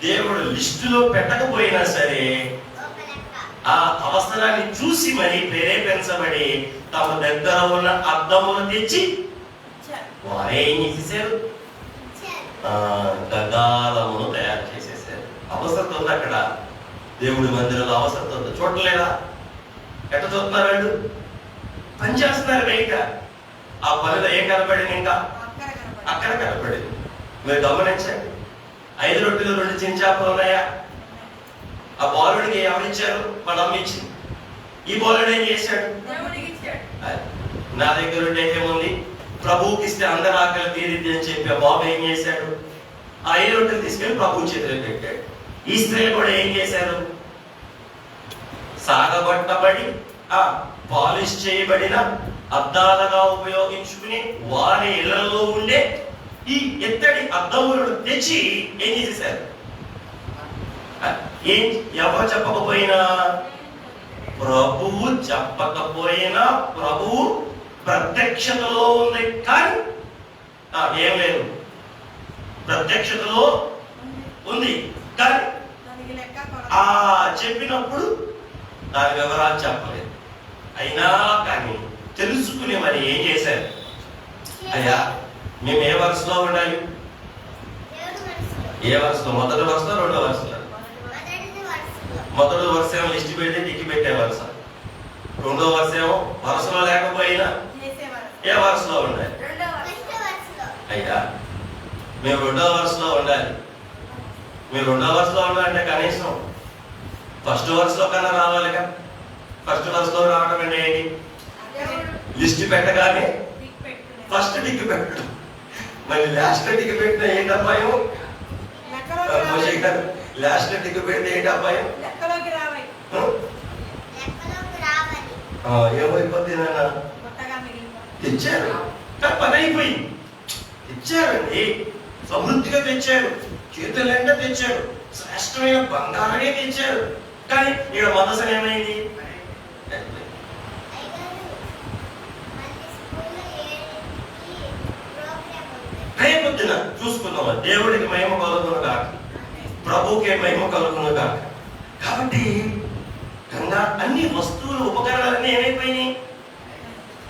దేవుడు లిస్టులో పెట్టకపోయినా సరే ఆ అవసరాన్ని చూసి మరి ప్రేరేపించబడి తమ దగ్గర ఉన్న అద్దములు తెచ్చి వారే ఏం చేసేసారు? గదాలమును తయారు చేసేసారు. అవసరం ఉంది అక్కడ, దేవుడి మందిరంలో అవసరం ఉంది. చూడలేదా? ఎట్ట చూస్తున్నారు వాళ్ళు? పని చేస్తున్నారు బయట. ఆ పనిలో ఏం కనపడింది? ఇంకా అక్కడ కనపడింది. మీరు గమనించండి. 5 రొట్టెలు 2 చిన్న చేపలు ఉన్నాయా? ఆ బాలుడికి ఎవరిచ్చారు? మన అమ్మ ఇచ్చింది. ఈ బాలుడు ఏం చేశాడు? నా దగ్గర ఉంటే ఏముంది, ప్రభువుకి ఇస్తే అందరి ఆకలి తీరిద్ది అని చెప్పి ఆ బాబు ఏం చేశాడు? ఆ 5 రొట్టెలు తీసుకెళ్లి ప్రభు చేతిలో పెట్టాడు. ఈ స్త్రీలు కూడా ఏం చేశారు? సాగబట్టబడి పాలిష్ చేయబడిన అద్దాలుగా ఉపయోగించుకుని వారి ఇళ్లలో ఉండే ఈ ఎత్తడి అద్దములను తెచ్చి ఏం చేసేసారు? ఎవరు చెప్పకపోయినా, ప్రభువు చెప్పకపోయినా, ప్రభువు ప్రత్యక్షతలో ఉంది. కానీ ఏం లేదు, ప్రత్యక్షతలో ఉంది కానీ చెప్పినప్పుడు దాని వివరాలు చెప్పలేదు. అయినా కానీ తెలుసుకుని మరి ఏం చేశారు? అయ్యా మేము ఏ వరుసలో ఉండాలి? ఏ వరుసలో? మొదటి వరుసలో, రెండో వరుసలో? మొదటి వరుస ఏమో లిస్ట్ పెడితే టిక్కి పెట్టే వరుస. రెండో వరుస ఏమో వరుసలో లేకపోయినా ఏ వరుసలో ఉండాలి? అయ్యా మేము రెండో వరుసలో ఉండాలి. మీరు రెండో వరుసలో ఉండాలంటే కనీసం ఫస్ట్ వరుసలో కన్నా రావాలిగా. ఫస్ట్ వరుసలో రావడం అంటే ఏంటి? లిస్ట్ పెట్టగానే ఫస్ట్ టిక్ పెట్టడం, మరి లాస్ట్ టిక్ పెట్టిన ఏంటి అబ్బాయం? లాస్ట్ టిక్ పెడితే ఏంటి అబ్బాయం? ఏమైపోతుంది? తెచ్చారు, పని అయిపోయింది. తెచ్చారండి, సమృద్ధిగా తెచ్చారు, చేతులు నిండా తెచ్చారు, శ్రేష్టమైన బంగారమే తెచ్చారు. కానీ ఇక్కడ మనసు ఏమైంది? రేపొద్దున చూసుకుందాం. దేవుడికి మహిమ కలుగును కాక, ప్రభువుకే మహిమ కలుగును కాక. కాబట్టి గంగా అన్ని వస్తువులు, ఉపకరణాలన్నీ ఏమైపోయినాయి?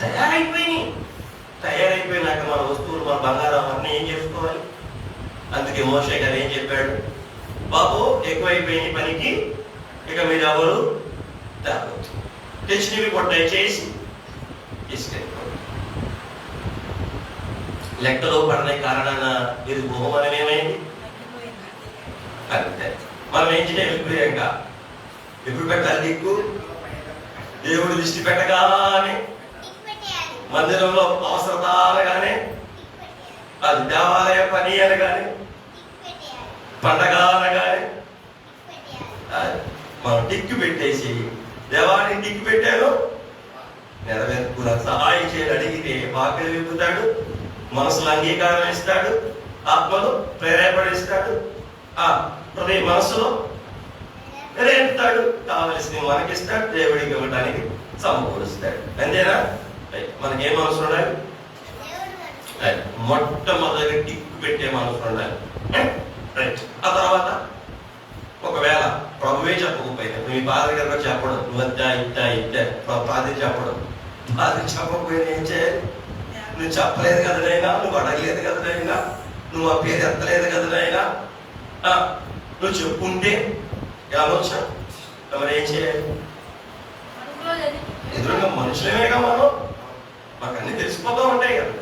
తయారైపోయినాయి. తయారైపోయినాక మన వస్తువులు, మన బంగారం అన్నీ ఏం చేసుకోవాలి? అందుకే మోషే గారు ఏం చెప్పాడు? బాబు ఎక్కువైపోయిన పనికి ఇక మీరు ఎవరు తేవద్దు, తెచ్చినవి కొట్టాయి చేసి తీసుకెళ్ళిపోండి. లెక్కలో పడిన కారణాన ఇది బహుమానం ఏమైంది? అంతే. మనం ఏం చేయాలి? ప్రియంగా ఎప్పుడు పెట్టాలి దిక్కు? దేవుడు దృష్టి పెట్టగానే, మందిరంలో అవసరత అనగానే, అది దేవాలయ పని అనగానే, పండగ అనగానే మనం టిక్కు పెట్టేసి దేవాన్ని టిక్కు పెట్టాను నెరవేర్పుల సహాయం చేయాలి. అడిగితే వాక్యం విప్పుతాడు, మనసులో అంగీకారం ఇస్తాడు, ఆత్మలో ప్రేరేపడిస్తాడు, హృదయ మనసులో రేపుతాడు, కావలసింది మనకిస్తాడు, దేవుడికి ఇవ్వడానికి సమకూరుస్తాడు. అంతేనా? మనకేం మనసు ఉండాలి? మొట్టమొదటి టిక్కు పెట్టే మనసు ఉండాలి. ఆ తర్వాత ఒకవేళ ప్రభువే చెప్పకపోయినా, మీ పాదరి గారు చెప్పడం, నువ్వు ఇంత పాది చెప్పడం, పాది చెప్పకపోయినా ఏం చేయాలి? నువ్వు చెప్పలేదు కదా నైనా, నువ్వు అడగలేదు కదా నైనా, నువ్వు ఆ పేరు ఎత్తలేదు కదా నైనా, నువ్వు చెప్పుకుంటే ఏమొచ్చా? మరి ఏం చేయాలి? ఎదురుగా మనుషులమేగా మనం, మాకు అన్ని తెలిసిపోతూ ఉంటాయి కదా.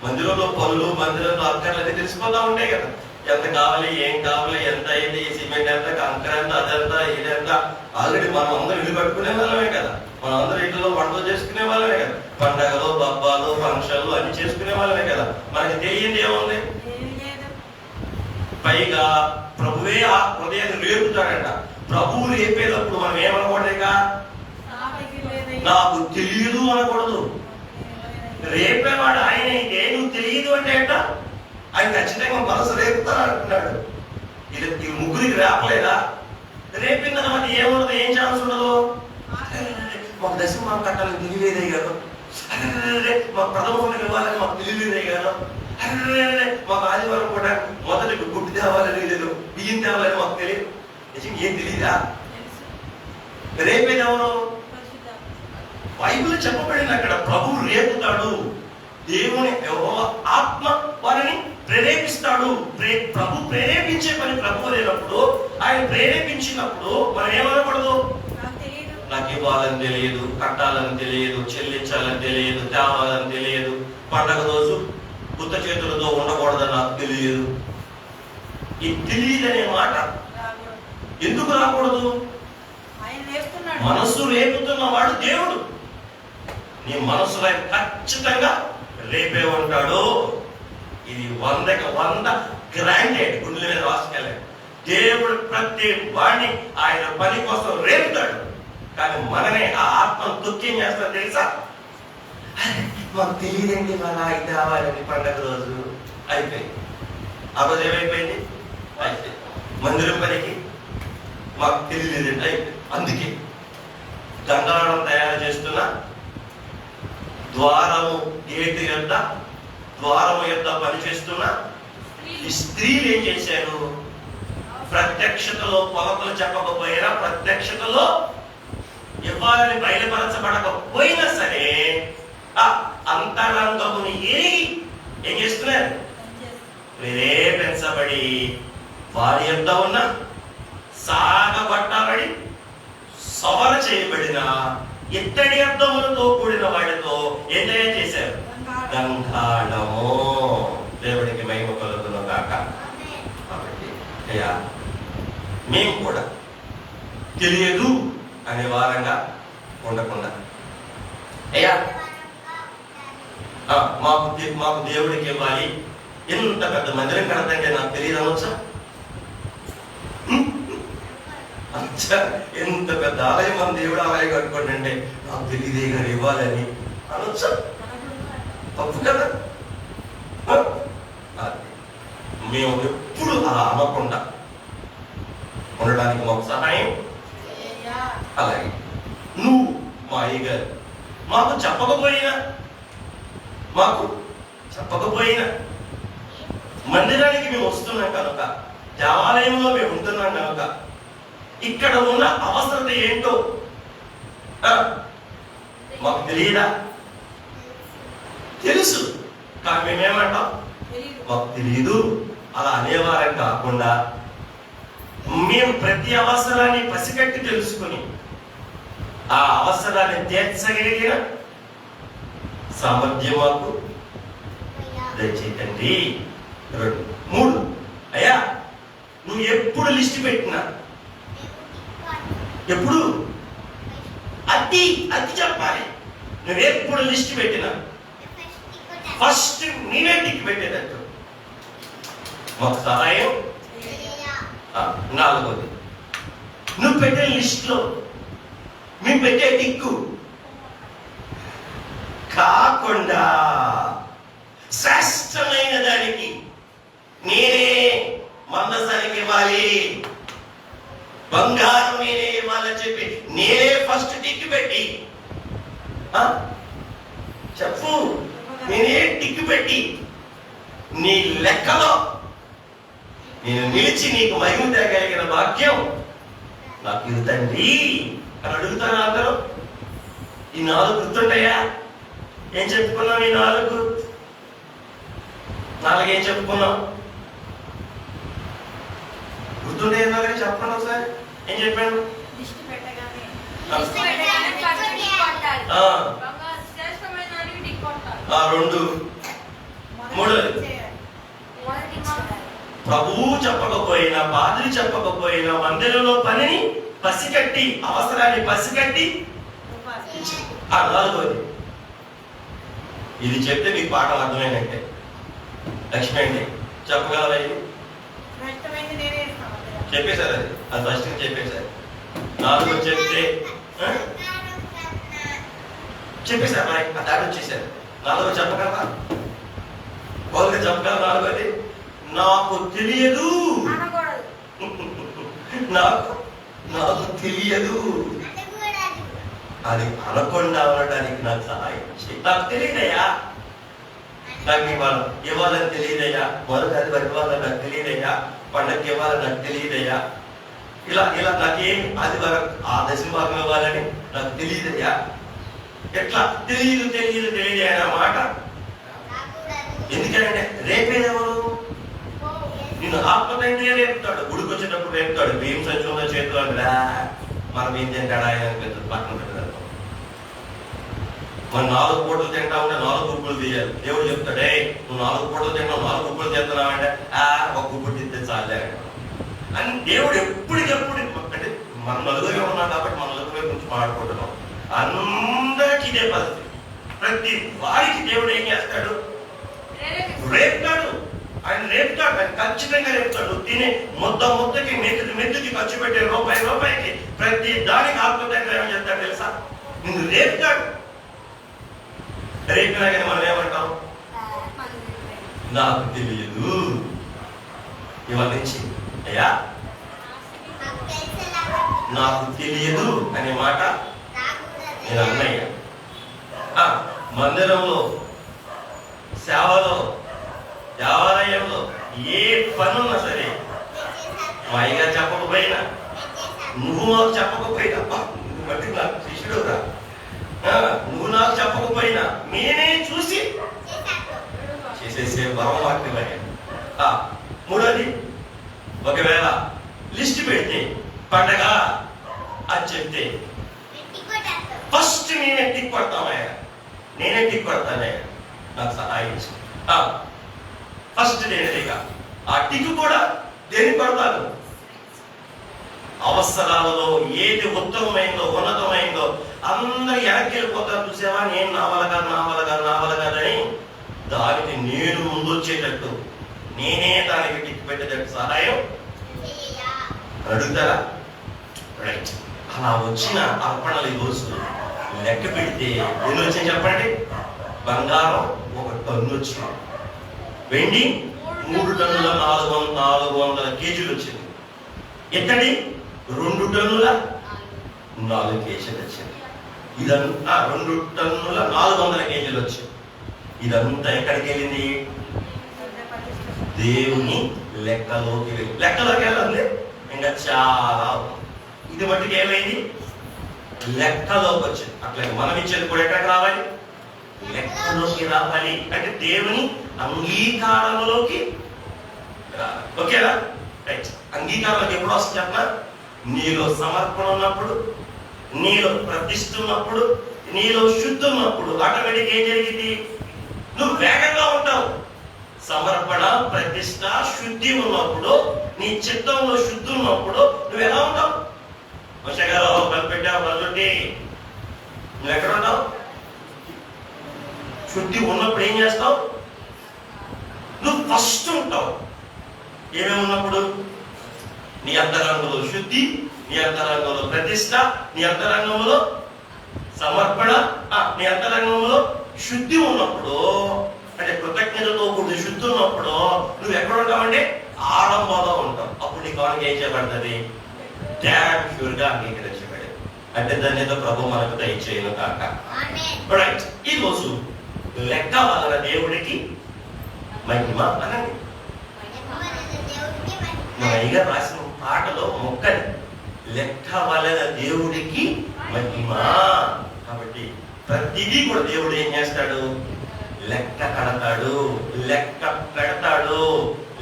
మందిరంలో పనులు, మందిరంలో అక్కర్లు అన్ని తెలిసిపోతూ ఉంటాయి కదా. ఎంత కావాలి, ఏం కావాలి, ఎంత అయింది, సిమెంట్ ఎంత, కంకర ఎంత, అదంతా ఇదంతా. ఆల్రెడీ మనం అందరూ ఇల్లు కట్టుకునే వాళ్ళమే కదా. మనం అందరూ ఇంట్లో వంటలు చేసుకునే వాళ్ళమే కదా. పండగలు, పబ్బాలు, ఫంక్షన్లు అన్ని చేసుకునే వాళ్ళమే కదా. మనకి తెలియంది ఏముంది? పైగా ప్రభువే ఆ హృదయాన్ని రేపుతాడంట. ప్రభువు రేపేటప్పుడు మనం ఏమనకూడదుగా, నాకు తెలియదు అనకూడదు. రేపేవాడు ఆయన అయితే నువ్వు తెలియదు అంటే అంట ఆయన ఖచ్చితంగా మనసు రేపుతాను అంటున్నాడు. ఇది ముగ్గురికి రేపలేదా? రేపిన తర్వాత ఏముండదు, ఏం ఛాన్స్ ఉండదు. మాకు దశమ మాకు కట్టాలని తెలియలేదే గారు, అరే మాకు ప్రథమ ఇవ్వాలని మాకు తెలియలేదే గారు, అరే మాకు ఆదివారం కూడా మొదటి గుడ్డు తేవాలని లేదు, బియ్యం తేవాలని మాకు తెలియదు. నిజంగా ఏం తెలియదా? రేపేది ఎవరు? బైబిల్ చెప్పబడింది అక్కడ ప్రభువు రేపుతాడు. దేవుని ఆత్మ వారిని ప్రేరేపిస్తాడు. ప్రభు ప్రేరేపించే పని ప్రభు లేనప్పుడు, ఆయన ప్రేరేపించినప్పుడు మనం ఏమనకూడదు, నాకు ఇవ్వాలని తెలియదు, కట్టాలని తెలియదు, చెల్లించాలని తెలియదు, తేవాలని తెలియదు, పండగ రోజు గుత్త చేతులతో ఉండకూడదని నాకు తెలియదు. ఈ తెలియదనే మాట ఎందుకు రాకూడదు? మనస్సు రేపుతున్న వాడు దేవుడు. నీ మనస్సులో ఆయన ఖచ్చితంగా రేపే ఉంటాడు. ఇది 100కి 100 గ్రాంటెడ్. గుండెల మీద రాసుకెళ్ళాడు. దేవుడు ప్రతి వాడిని ఆయన పని కోసం రేపుతాడు. కానీ మనమే ఆ ఆత్మను దుఃఖం చేస్తాం తెలుసా? మాకు తెలియదండి మన ఇది కావాలని పండగ రోజు అయిపోయింది. ఆ రోజు ఏమైపోయింది? అయిపోయింది. మందిరం పనికి మాకు తెలియలేదండి అయిపోయింది. అందుకే గంగాళం తయారు చేస్తున్న ద్వారము గేటు యొక్క ద్వారము యొక్క పనిచేస్తున్న ఈ స్త్రీలు ఏం చేశారు? ప్రత్యక్షతలో కొలతలు చెప్పకపోయినా, ప్రత్యక్షతలో ఇవ్వాలని బయలుపరచబడకపోయినా సరే ఆ అంతరంగముని ఏం చేస్తున్నారు? ప్రేరేపించబడి వారి యొక్క ఉన్న సాగబట్టబడి సవర చేయబడిన ఇత్తడి అద్దములతో కూడిన వాడితో ఏం చేశారు? గంగాళము. దేవుడికి మహిమ కలుగును గాక. కాబట్టి అయ్యా మేము కూడా తెలియదు అనే వారంగా ఉండకుండా, అయ్యా మాకు దేవుడికి ఇవ్వాలి, ఎంత పెద్ద మందిరం కడతంటే నాకు తెలియదు అనొచ్చా? ఎంత పెద్ద ఆలయం మన దేవుడు ఆలయం కట్టుకోండి అంటే నాకు తెలియదే కానీ ఇవ్వాలని అనొచ్చా? తప్పు కదా. మేము ఎప్పుడు అలా అనకుండా ఉండడానికి మాకు సహాయం. అలాగే నువ్వు మా అయ్యగారు మాకు చెప్పకపోయినా మందిరానికి మేము వస్తున్నాం కనుక, దేవాలయంలో మేము ఉంటున్నాం కనుక ఇక్కడ ఉన్న అవసరత ఏంటో మాకు తెలియదా? తెలుసు. కానీ మేమేమంటాం? మాకు తెలియదు అలా అనేవారం కాకుండా మేము ప్రతి అవసరాన్ని పసిగట్టి తెలుసుకుని ఆ అవసరాన్ని తీర్చగలిగిన సామర్థ్యం మాకు దయచేయండి. 2, 3 అయ్యా నువ్వు ఎప్పుడు లిస్ట్ పెట్టినా, ఎప్పుడు అతి చెప్పాలి. నువ్వు ఎప్పుడు లిస్ట్ పెట్టినా ఫస్ట్ నీవే టిక్ పెట్టేటట్టు మాకు సహాయం. 4వది, నువ్వు పెట్టే లిస్ట్ లో మేము పెట్టే టిక్కు కాకుండా శ్రేష్టమైన దానికి నేనే మందసానికి ఇవ్వాలి, బంగారం నేనే ఇవ్వాలని చెప్పి నేనే ఫస్ట్ టిక్ పెట్టి చెప్పు. నేనే టిక్ పెట్టి నీ లెక్కలో నేను నిలిచి నీకు మహిమ తేగలిగిన భాగ్యం నాకు ఇది తండ్రి అని అడుగుతాను. అందరూ ఈ 4 గుర్తుంటాయా? ఏం చెప్పుకున్నాం? ఈ 4 ఏం చెప్పుకున్నాం? గుర్తుండే చెప్పండి ఒకసారి. ఏం చెప్పాను? 2 మూడోది ప్రభువు చెప్పకపోయినా, పాదులు చెప్పకపోయినా మందిరంలో పనిని పసికట్టి, అవసరాన్ని పసికట్టి 4వది. ఇది చెప్తే మీకు పాఠం అర్థమైనట్టే. లక్ష్మి అండి చెప్పగలరా? ఇది చెప్పేశారు, అది ఫస్ట్ చెప్పేశారు. 4 చెప్తే చెప్పేశారు, మరి ఆ దాడి వచ్చేసారు. 4 చెప్పగలరా? వాళ్ళకి చెప్పగలరా? 4వది నాకు తెలియదు, నాకు తెలియదు అది అనకుండా ఉండడానికి నాకు సహాయం చేయి. నాకు తెలియదయ్యా, నాకు ఇవ్వాలని తెలియదయ్యా, మొదటి అది ఇవ్వాలని నాకు తెలియదయ్యా, పండగకి ఇవ్వాలని నాకు తెలియదయ్యా, ఇలా నాకేం అది వరకు ఆ దశభాగం ఇవ్వాలని నాకు తెలియదయ్యా. ఎట్లా తెలియదు అనే మాట ఎందుకంటే రేపేదెవరు? నిన్ను ఆత్మతండ్రి రేపుతాడు, గుడికి వచ్చేటప్పుడు రేపుతాడు. భీం సంచులో చేతులు అంటాడా, మనం ఏం తింటాడా అని పక్కన పెట్టాడు. మనం 4 పూటలు తింటా ఉంటే 4 గుప్పులు తీయాలి. దేవుడు చెప్తాడే, నువ్వు 4 పూటలు తింటావు, 4 గుప్పులు తింటున్నావు అంటే 1 గుప్పుడు తింటే చాలే అని దేవుడు ఎప్పటికెప్పుడు. అంటే మన నలుగురే ఉన్నాం కాబట్టి మన నలుగురే గురించి మాట్లాడుకుంటున్నాం. అందరికీ ఇదే పరిస్థితి. ప్రతి వారికి దేవుడు ఏం చేస్తాడు? రేపుతాడు. ఆయన రేపుతాడు, ఆయన ఖచ్చితంగా రేపుతాడు. తినే ముద్దకి మెతుకి ఖర్చు పెట్టే రూపాయికి ప్రతి దానికి ఆత్మతంగా ఏమని చెప్తాడు తెలుసా? నిన్ను రేపుతాడు. రేపినా కానీ మనం ఏమంటాం? నాకు తెలియదు. ఇవాళ నుంచి అయ్యా నాకు తెలియదు అనే మాట నేను అన్నయ్య. మందిరంలో, సేవలో, దేవాలయంలో ఏ పనున్నా సరే మా అయ్యగారు చెప్పకపోయినా, నువ్వు మాకు చెప్పకపోయినా, నువ్వు బట్టి నాకు శిష్యుడురా, నువ్వు నాకు చెప్పకపోయినా మేమే చూసి చేసేసే వరం వాక్యమయ్యా. 3వది ఒకవేళ లిస్ట్ పెడితే పండగ అది చెప్తే ఫస్ట్ నేనే టిక్ కొడతామయ్యా, నేనే టిక్ కొడతానయ్యా, నాకు సహాయం ఫస్ట్ నేనేగా. ఆ టిక్ కూడా దేనికి కొడతాను? అవసరాలలో ఏది ఉత్తమమైందో, ఉన్నతమైందో అందరూ వెనక్కి వెళ్ళిపోతారు. చూసావా, నేను నా వల్ల కాదని దానికి నేను ముందు వచ్చేటట్టు, నేనే దానికి టిక్ పెట్టేటట్టు సహాయం అడుగుతారా? రైట్. అలా వచ్చిన అర్పణలు ఈరోజు లెక్క పెడితే ఎన్ని వచ్చాయి చెప్పండి? బంగారం 1 టన్ను వచ్చింది, వెండి 3 టన్నుల 400 కేజీలు వచ్చింది, ఇత్తడి 2 టన్నుల 4 కేజీలు వచ్చింది. ఇదంతా 2 టన్నుల 400 కేజీలు వచ్చింది. ఇదంతా ఎక్కడికి వెళ్ళింది? దేవుని లెక్కలోకి వెళ్ళింది. ఇంకా చాలా ఇది మట్టుకు ఏమైంది? లెక్కలోకి వచ్చింది. అట్లాగే మనం ఇచ్చేది కూడా ఎక్కడికి రావాలి? లెక్కలోకి రావాలి. అంటే దేవుని అంగీకారంలోకి రావాలి. ఓకేనా? రైట్. అంగీకారంలోకి ఎప్పుడు వస్తుంది చెప్పనా? నీలో సమర్పణ ఉన్నప్పుడు, నీలో ప్రతిష్ఠ ఉన్నప్పుడు, నీలో శుద్ధి ఉన్నప్పుడు ఆటోమేటిక్ ఏం జరిగింది? నువ్వు వేగంగా ఉంటావు. సమర్పణ, ప్రతిష్ఠ, శుద్ధి ఉన్నప్పుడు, నీ చిత్తంలో శుద్ధి ఉన్నప్పుడు నువ్వు ఎలా ఉంటావు? గారు బలిపెట్టావు, బలిపెట్టి నువ్వు ఎక్కడ ఉంటావు? శుద్ధి ఉన్నప్పుడు ఏం చేస్తావు? నువ్వు ఫస్ట్ ఉంటావు. ఏమేమి ఉన్నప్పుడు? నీ అంతరంగంలో శుద్ధి, నీ అంతరంగంలో ప్రతిష్ఠ, నీ అంతరంగంలో సమర్పణ, నీ అంతరంగంలో శుద్ధి ఉన్నప్పుడు, అంటే కృతజ్ఞతతో కూడిన శుద్ధి ఉన్నప్పుడు నువ్వు ఎక్కడ ఉంటావంటే ఆరంభంలో ఉంటావు. అప్పుడు నీ కాళ్ళకి ఏం చేయబడుతుంది? డ్యామ్ ప్యూర్ గా అంగీకరించబడేది. అంటే దాని ఏదో ప్రభు మనకు దయచేయను కాక. రైట్. ఈ రోజు లెక్క వలన దేవుడికి మహిమ అనండి. మన అయ్యగా రాసిన పాటలో మొక్కని లెక్క వలన దేవుడికి మహిమ. కాబట్టి ప్రతిదీ కూడా దేవుడు ఏం చేస్తాడు? లెక్క కడతాడు, లెక్క పెడతాడు,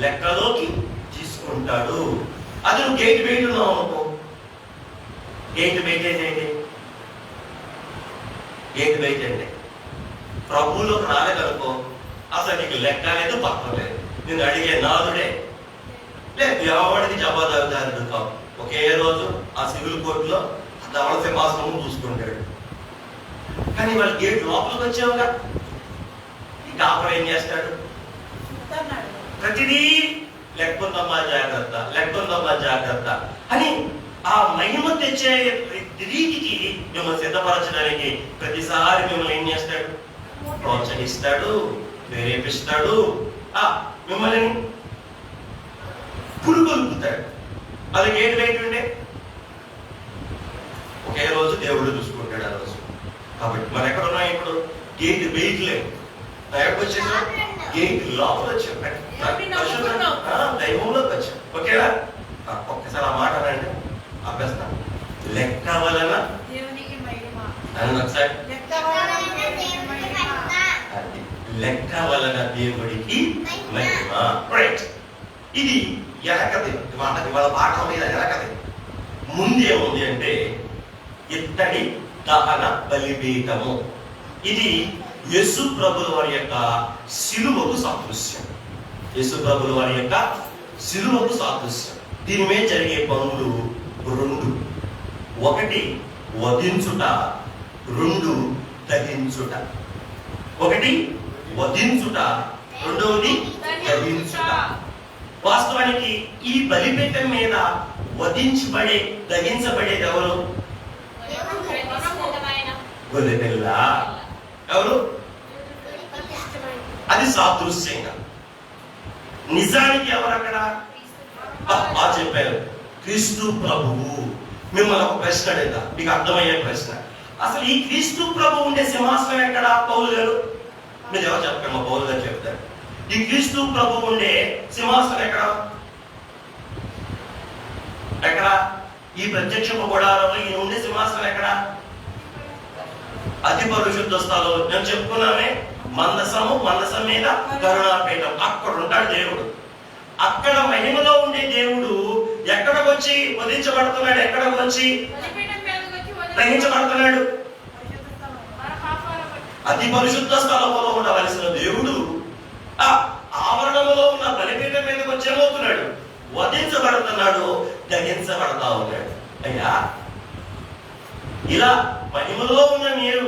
లెక్కలోకి తీసుకుంటాడు. అది నువ్వు గేట్ బయట ఉన్నావు అనుకో, గేట్ బయట ఏంటి? గేట్ బయట అంటే ప్రభువులోకి రాలేదనుకో, అసలు నీకు లెక్క లేదు, పక్కన లేదు. నేను అడిగే నాదుడే లేదు, ఎవరికి జవాబుదారుడు కావు. ఒకే రోజు ఆ సివిల్ కోర్టులో ధవళ సింహాసనం చూసుకుంటాడు. కానీ వాళ్ళ గేట్ లోపలికి వచ్చావుగా, ఈ కాపర్ ఏం చేస్తాడు? ప్రతిదీ లెక్కుందమ్మా జాగ్రత్త, లెక్కుందమ్మా జాగ్రత్త అని ఆ మహిమ తెచ్చే రీతికి మిమ్మల్ని సిద్ధపరచడానికి ప్రతిసారి మిమ్మల్ని ఏం చేస్తాడు? ప్రోత్సహిస్తాడు, ప్రేరేపిస్తాడు, మిమ్మల్ని పురుగొలుపుతాడు. అది గేట్ బయట ఉండే ఒకే రోజు దేవుడు చూసుకుంటాడు ఆ రోజు. కాబట్టి మనం ఎక్కడ ఉన్నాం ఇప్పుడు? గేట్ బయట లేవు, ఎక్కడికి వచ్చేసాం? గేట్ లోపల వచ్చాం, దైవంలోకి వచ్చాం. ఓకేనా? ఒక్కసారి ఆ మాట అనండి, అభ్యస్తం. లెక్క వలన అని ఒకసారి లెక్క వలన దేవుడికి మహిమ. రైట్, ఇది ఎలకది వాళ్ళ పాఠం మీద ఎలకది. ముందేముంది అంటే ఇత్తడి దహన బలిపీఠము. ఇది యేసు ప్రభుల వారి యొక్క శిలువకు సాదృశ్యం. యేసు ప్రభుల వారి యొక్క శిలువకు సాదృశ్యం. దీని మీద జరిగే పనులు రెండు. ఒకటి వధించుట, రెండు దహించుట. ఒకటి వధించుట, రెండవది దహించుట. వాస్తవానికి ఈ బలిపీఠం మీద వధించబడే దహించబడేది ఎవరు? గొర్రెపిల్ల. ఎవరు? అది సాదృశ్యంగా. నిజానికి ఎవరు అక్కడ? చెప్పారు, క్రీస్తు ప్రభువు. మిమ్మల్ని ఒక ప్రశ్న అడుగుతా, మీకు అర్థమయ్యే ప్రశ్న. అసలు ఈ క్రీస్తు ప్రభు ఉండే సింహాసనం ఎక్కడ? పౌలు గారు మీరు ఎవరు చెప్పండి, మా పౌలు గారు చెప్తారు. ఈ క్రీస్తు ప్రభు ఉండే సింహాసనం ఎక్కడ? ఎక్కడ? ఈ ప్రత్యక్ష గుడారంలో ఈయన ఉండే సింహాసనం ఎక్కడ? అతి పరిశుద్ధ స్థలం. నేను చెప్పుకున్నామే, మందసం మీద కరుణాపీఠం. అక్కడ ఉంటాడు దేవుడు. అక్కడ మహిమలో ఉండే దేవుడు ఎక్కడికి వచ్చి వధించబడుతున్నాడు? ఎక్కడికి వచ్చి గ్రహించబడుతున్నాడు? అతి పరిశుద్ధ స్థలంలో ఉండవలసిన దేవుడు ఆ ఆవరణంలో ఉన్న బలిపీఠం మీదకి వచ్చి ఏమవుతున్నాడు? వధించబడుతున్నాడు, దహించబడతా ఉన్నాడు. అయ్యా, ఇలా మహిమలో ఉన్న మీరు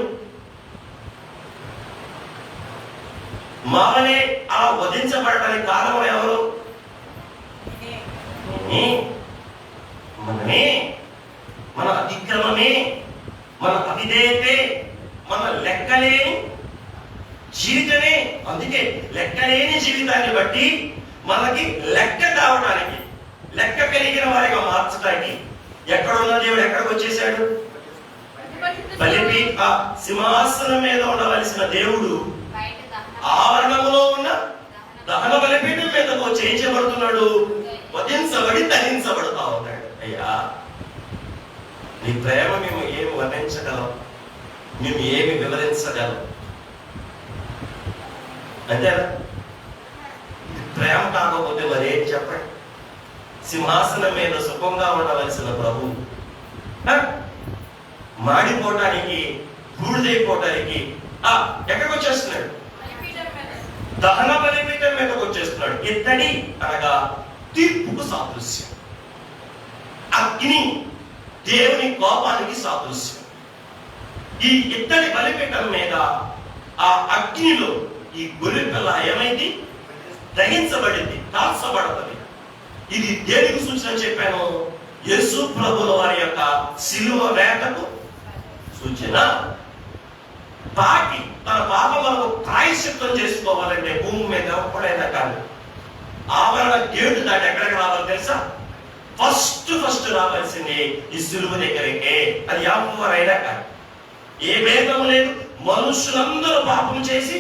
మావనే ఆ వధించబడటానికి కారణం ఎవరు? మనమే. మన అతిక్రమమే, మన అవిధేయతే, మన లెక్కలేని జీవితమే. అందుకే లెక్కలేని జీవితాన్ని బట్టి మనకి లెక్క కావడానికి, లెక్క కలిగిన వారిగా మార్చడానికి ఎక్కడున్న దేవుడు ఎక్కడికి వచ్చేసాడు? బలిపీఠ సింహాసనం మీద ఉండవలసిన దేవుడు ఆవరణంలో ఉన్న దహన బలిపీఠం మీదకు వచ్చి ఏం చేయబడుతున్నాడు? వధించబడి దహించబడుతా ఉన్నాడు. అయ్యా, నీ ప్రేమ మేము ఏమి వర్ణించగలం? మేము ఏమి వివరించగలం? అంతేనా? ప్రేమ కాకపోతే మరేం చెప్పండి? సింహాసనం మీద సుఖంగా ఉండవలసిన ప్రభు మాడిపోవటానికి, బూడిదైపోవటానికి ఎక్కడికి వచ్చేస్తున్నాడు? దహన బలిపీఠం మీదకి వచ్చేస్తున్నాడు. ఇత్తడి అనగా తీర్పుకు సాదృశ్యం. అగ్ని దేవుని కోపానికి సాదృశ్యం. ఈ ఇత్తడి బలిపీఠం మీద ఆ అగ్నిలో ఈ గొర్రెపిల్ల ఏమైంది? దహించబడింది, కాల్చబడుతుంది. ఇది దేనికి సూచన చెప్పాను? యేసు ప్రభుల వారి యొక్క శిలువ వేటకు సూచన. పాపి తన పాపములకు ప్రాయశ్చిత్తం చేసుకోవాలంటే భూమి మీద ఎప్పుడైనా కానీ ఆవరణ గేటు దాటి ఎక్కడికి రావాలి తెలుసా? ఫస్ట్ రావాల్సింది ఈ శిలువ దగ్గరికే. అది ఎవరైనా కానీ ఏ భేదం లేదు. మనుషులందరూ పాపం చేసి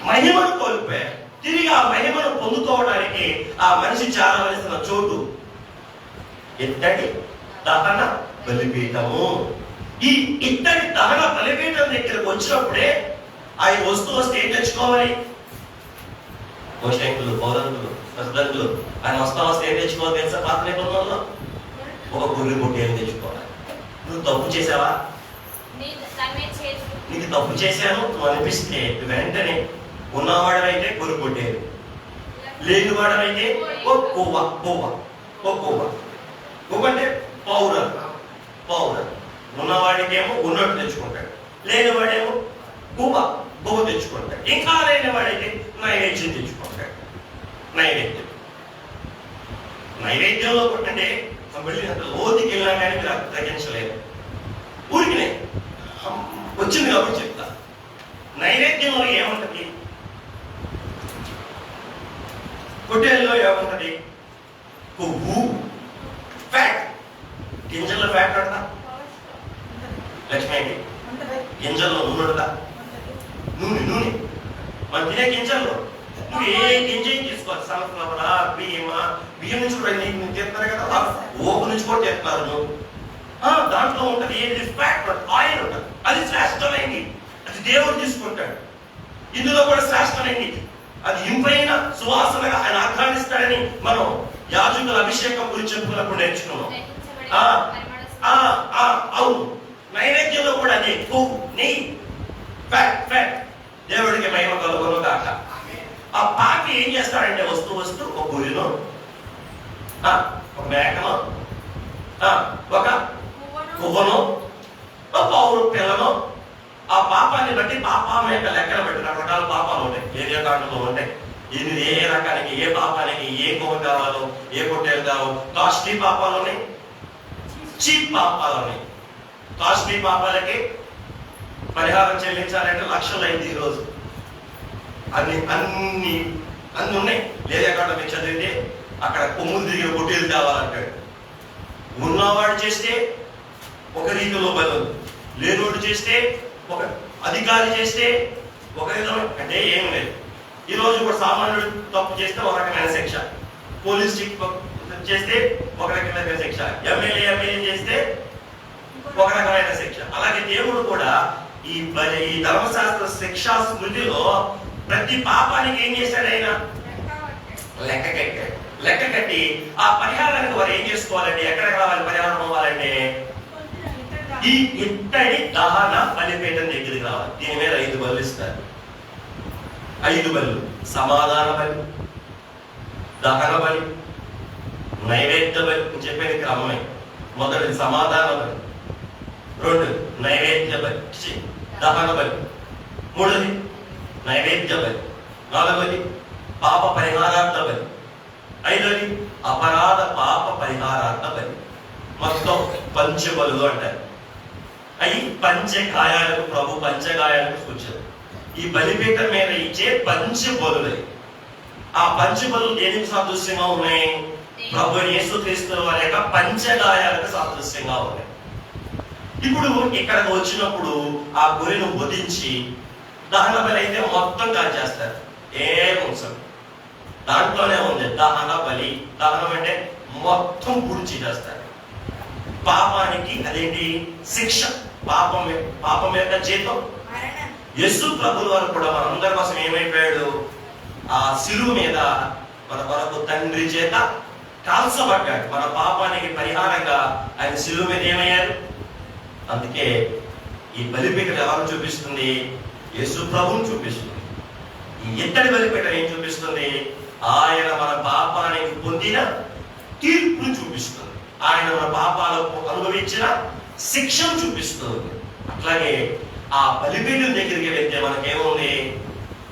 మహిమను కోల్పోయారు. తిరిగి ఆ మహిమను పొందుకోవడానికి ఆ మనిషి చేరవలసిన చోటు ఇత్తడి దహన బలిపీఠము. ఈ ఇత్తడి దహన బలిపీఠం దగ్గరకు వచ్చినప్పుడే ఆ వస్తువు వస్తే ఏం తెచ్చుకోవాలి? మోషేకులు, పౌరంకులు, ప్రజలు ఆయన వస్తే ఏం తెచ్చుకోవాలి తెలుసా? పాత నిబంధనలో ఒక గొర్రె పొట్టేలు తెచ్చుకోవాలి. నువ్వు తప్పు చేసావా? నీకు తప్పు చేశాను నువ్వు అనిపిస్తే వెంటనే ఉన్నవాడమైతే కొరుకొట్టేది, లేనివాడమైతే ఓ కొవ్వ కొవ్వ ఓ కొవ్వ కొవ్వ అంటే పౌర ఉన్నవాడికేమో ఉన్నట్టు తెచ్చుకుంటాడు, లేనివాడేమో కొవ్వ తెచ్చుకుంటాడు. ఇంకా లేనివాడైతే నైవేద్యం తెచ్చుకుంటాడు. నైవేద్యంలో అంటే మళ్ళీ అంత లోతుకి వెళ్ళినా కానీ మీరు అర్థం తగ్గించలేదు. ఊరికినే వచ్చింది కాబట్టి చెప్తా. నైవేద్యంలో ఏముంటది? పొట్టేల్లో ఏముంటది? కొవ్వు, ఫ్యాట్. గింజల్లో ఫ్యాట్ పడతా లక్ష్మి, గింజల్లో నూనె పడతా, నూనె మనం తినే గింజల్లో నువ్వు ఏ గింజ తీసుకోవాలి, సన్ఫ్లవరా, బియ్యం నుంచి కూడా నీకు తీస్తారు కదా, ఓపు నుంచి కూడా తీస్తారు నువ్వు. దాంట్లో ఉంటది ఏది? ఫ్యాట్, ఆయిల్ ఉంటుంది. అది శ్రేష్టమైంది, అది దేవుడు తీసుకుంటాడు. ఇందులో కూడా శ్రేష్టమైంది, అది ఇంపైన సువాసనగా ఆయన ఆహ్లాదిస్తాడని మనం యాజకుల అభిషేకం గురించి చెప్పుకున్నప్పుడు నేర్చుకున్నాం. అవును, నైవేద్యంలో కూడా అదే కొవ్వు, నెయ్యి, ఫ్యాట్. దేవుడికి మహిమ కలుగును కాక. ఆ పాపి ఏం చేస్తాడంటే వస్తూ ఒక గురిను, ఒక మేకను, ఒక పువ్వను, ఒక పౌరు పిల్లను, ఆ పాపాన్ని బట్టి పాపం యొక్క లెక్కలు బట్టి రకరకాల పాపాలు ఉంటాయి, ఏరియా కార్డులో ఉంటాయి. ఇది ఏ రకానికి, ఏ పాపానికి ఏ కొవ్వు కావాలో, ఏ పొట్టేలు కావాలో. కాస్ట్లీ పాపాలు ఉన్నాయి, చీప్ పాపాలు ఉన్నాయి. కాస్ట్లీ పాపాలకి పరిహారం చెల్లించాలంటే లక్షలు అయింది ఈరోజు. అన్ని ఉన్నాయి. లేదా కాడ మీరు చదివితే అక్కడ కొమ్ములు తిరిగిన పొట్టేలు కావాలంటాడు. ఉన్నవాడు చేస్తే ఒక రీతిలో బలం, లేనోడు చేస్తే ఒక అధికారి చేస్తే ఒక విధమైన, అంటే ఏం లేదు. ఈ రోజు కూడా సామాన్యుడు తప్పు చేస్తే ఒక రకమైన శిక్ష, పోలీస్ చేస్తే ఒక రకమైన శిక్ష, ఎమ్మెల్యే చేస్తే ఒక రకమైన శిక్ష. అలాగే దేవుడు కూడా ఈ ధర్మశాస్త్ర శిక్షా స్మృతిలో ప్రతి పాపానికి ఏం చేశాడు? ఆయన లెక్క కట్టి ఆ పరిహారానికి వారు ఏం చేసుకోవాలంటే, ఎక్కడికి రావాలి పరిహారం అవ్వాలంటే ఈ ఇత్తడి దహన బలిపీఠం దగ్గరికి రావాలి. దీని మీద 5 బలు ఇస్తారు. 5 బలు: సమాధాన బలి, దహన బలి, నైవేద్య బలి. చెప్పేది క్రమమే. మొదటిది సమాధాన బలి, 2 నైవేద్య బలి, దహన బలి, 3 నైవేద్య బలి, 4 పాప పరిహారార్థ బలి, 5 అపరాధ పాప పరిహారార్థ బలి. మొత్తం పంచబలులు అంటారు. అవి పంచగాయాలకు, ప్రభు పంచగాయాలకు సూచన. ఈ బలిపీఠం మీద ఇచ్చే పంచబలులు. ఆ పంచబలులు దేనికి సాదృశ్యంగా ఉన్నాయి? ప్రభు యేసుక్రీస్తు వారి యొక్క పంచగాయాలకు సాదృశ్యంగా ఉన్నాయి. ఇప్పుడు ఇక్కడికి వచ్చినప్పుడు ఆ గొర్రెను వధించి, దహన బలి అయితే మొత్తం కాల్చేస్తారు, ఏముంచదు. దాంట్లోనే ఉంది దహన బలి. దహనం అంటే మొత్తం పూర్తి చేస్తారు. పాపానికి అదేంటి? శిక్ష. పాపం యొక్క జీతం యేసు ప్రభుల వారు కూడా మనందరి కోసం ఏమైపోయాడు? ఆ శిలువ మీద మన కొరకు తండ్రి చేత కాల్చబడ్డాడు. మన పాపానికి పరిహారంగా ఆయన శిలువ మీద ఏమయ్యారు? అందుకే ఈ బలిపీఠం ఎవరు చూపిస్తుంది? యేసు ప్రభువును చూపిస్తుంది. ఈ ఇత్తడి బలిపీఠం ఏం చూపిస్తుంది? ఆయన మన పాపానికి పొందిన తీర్పును చూపిస్తుంది. ఆయన మన పాపాలకు అనుభవించిన శిక్షను చూపిస్తుంది. అట్లాగే ఆ బలిపీఠం దగ్గరికి వెళ్తే మనకేముంది?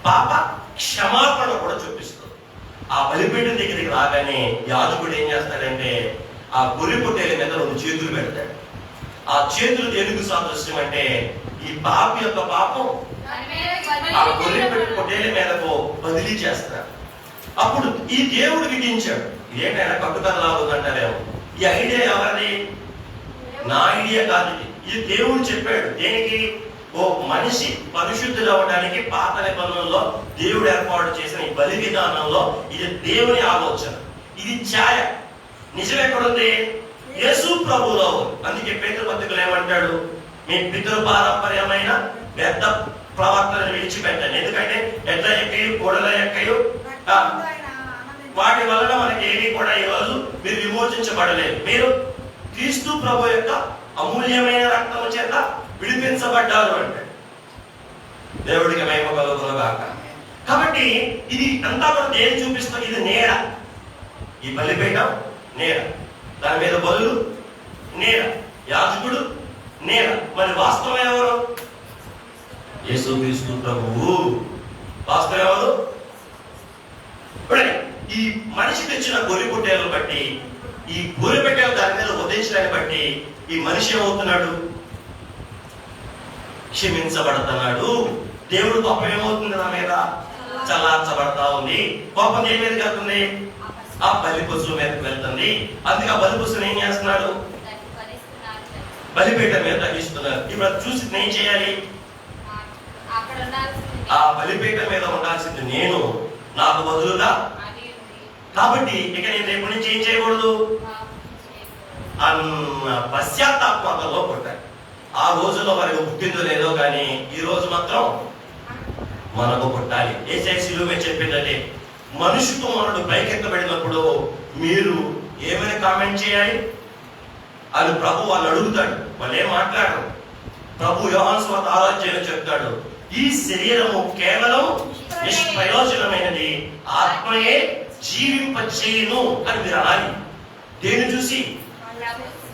పాప క్షమాపణ కూడా చూపిస్తుంది. ఆ బలిపీఠం దగ్గరికి రాగానే యాజకుడు ఏం చేస్తాడంటే ఆ గొర్రె పొట్టేల మీద 2 చేతులు పెడతాడు. ఆ చేతులు దేనికి సాదృశ్యం అంటే ఈ పాపి యొక్క పాపం ఆ గొర్రె పొట్టేల మీదకు బదిలీ చేస్తారు. అప్పుడు ఈ దేవుడు విధించాడు. ఏంటైనా కట్టుకథలా ఉందంటారేమో. ఈ ఐడియా ఎవరిది? నా ఐడియా కాదు. ఇది దేవుడు చెప్పాడు. దేనికి? ఓ మనిషి పరిశుద్ధులు అవ్వడానికి పాత నిబంధనలో దేవుడు ఏర్పాటు చేసిన ఈ బలి విధానంలో ఇది దేవుని ఆలోచన. ఇది ఛాయ. నిజం ఎక్కడుంది? యేసు ప్రభువులో ఉంది. అందుకే పేతురు పత్రికలో ఏమంటాడు? మీ పితృ పారంపర్యమైన పెద్ద ప్రవర్తనను విడిచిపెట్టండి. ఎందుకంటే ఎడ్ల ఎక్కయు కోడల ఎక్కయు వాటి వలన మనకి ఏమీ కూడా ఈరోజు మీరు విమోచించబడలేదు. మీరు క్రీస్తు ప్రభు యొక్క అమూల్యమైన రక్తము చేత విడిపించబడ్డారు అంటే దేవుడికి మహిమ కలుగును గాక. కాబట్టి ఇది అంతా కూడా దేని చూపిస్తుంది? ఇది నీడ. ఈ బలిపీఠం నీడ, దాని మీద బలులు నీడ, యాజకుడు నీడ. మరి వాస్తవం ఎవరు? యేసుక్రీస్తు ప్రభువు. వాస్తవం ఎవరు? ఈ మనిషి తెచ్చిన గొర్రె పొట్టేలను బట్టి, ఈ గొర్రె పెట్టెలు దాని మీద ఉదయించడాన్ని బట్టి ఈ మనిషి ఏమవుతున్నాడు? క్షమించబడుతున్నాడు. దేవుడు కోపం ఏమవుతుంది? నా మీద చల్లార్చబడతా ఉంది. కోపం దేని మీదకి వెళ్తుంది? ఆ బలి పశువు మీదకి వెళ్తుంది. అందుకే ఆ బలి పశువుని ఏం చేస్తున్నాడు? బలిపీఠ మీద తగ్గిస్తున్నారు. ఇప్పుడు చూసి నేను చేయాలి, ఆ బలిపీఠ మీద ఉండాల్సింది నేను, నాకు బదులుగా. కాబట్టి ఇక నేను రేపు నుంచి ఏం చేయకూడదు అన్న పశ్చాత్తాపంలో పుట్టాను. ఆ రోజుల్లో మనకు పుట్టిందో లేదో కానీ ఈ రోజు మాత్రం మనకు పుట్టాలి. యేసయ్య శిలువ చెప్పిందంటే మనుషు కుమారుడు పైకెత్తబడినప్పుడు మీరు ఏమైనా కామెంట్ చేయాలి అని ప్రభు వాళ్ళు అడుగుతాడు. వాళ్ళు ఏం మాట్లాడరు. ప్రభు యోహాను సువార్త 6వ అధ్యాయంలో చెప్తాడు, ఈ శరీరము కేవలం నిష్ప్రయోజనమైనది, ఆత్మయే జీవింపచేయును అని మీరు అనాలి. దేని చూసి?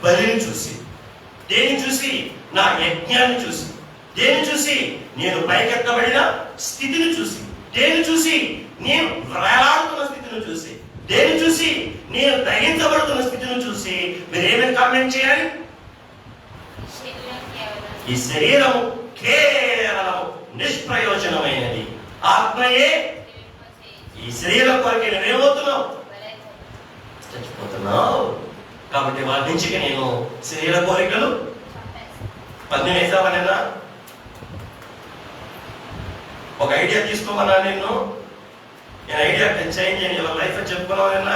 బలిని చూసి. దేని చూసి? నా యజ్ఞాన్ని చూసి. దేని చూసి? నేను పైకెత్తబడిన స్థితిని చూసి. దేని చూసి? నేను వేలాడుతున్న స్థితిని చూసి. దేని చూసి? నేను దహించబడుతున్న స్థితిని చూసి మీరు ఏమైనా కామెంట్ చేయాలి? ఈ శరీరము కేవలం నిష్ప్రయోజనమైనది, ఆత్మయే. ఈ శరీరం కొరకే నువ్వేమవుతున్నావు? చచ్చిపోతున్నావు. కాబట్టి వాటి నుంచి నేను శరీర కోరికలు పందెం వేసావనేనా? ఒక ఐడియా తీసుకోమన్నా నేను ఐడియా చేంజ్ చేయని వాళ్ళ లైఫ్ అని చెప్పుకున్నావనేనా?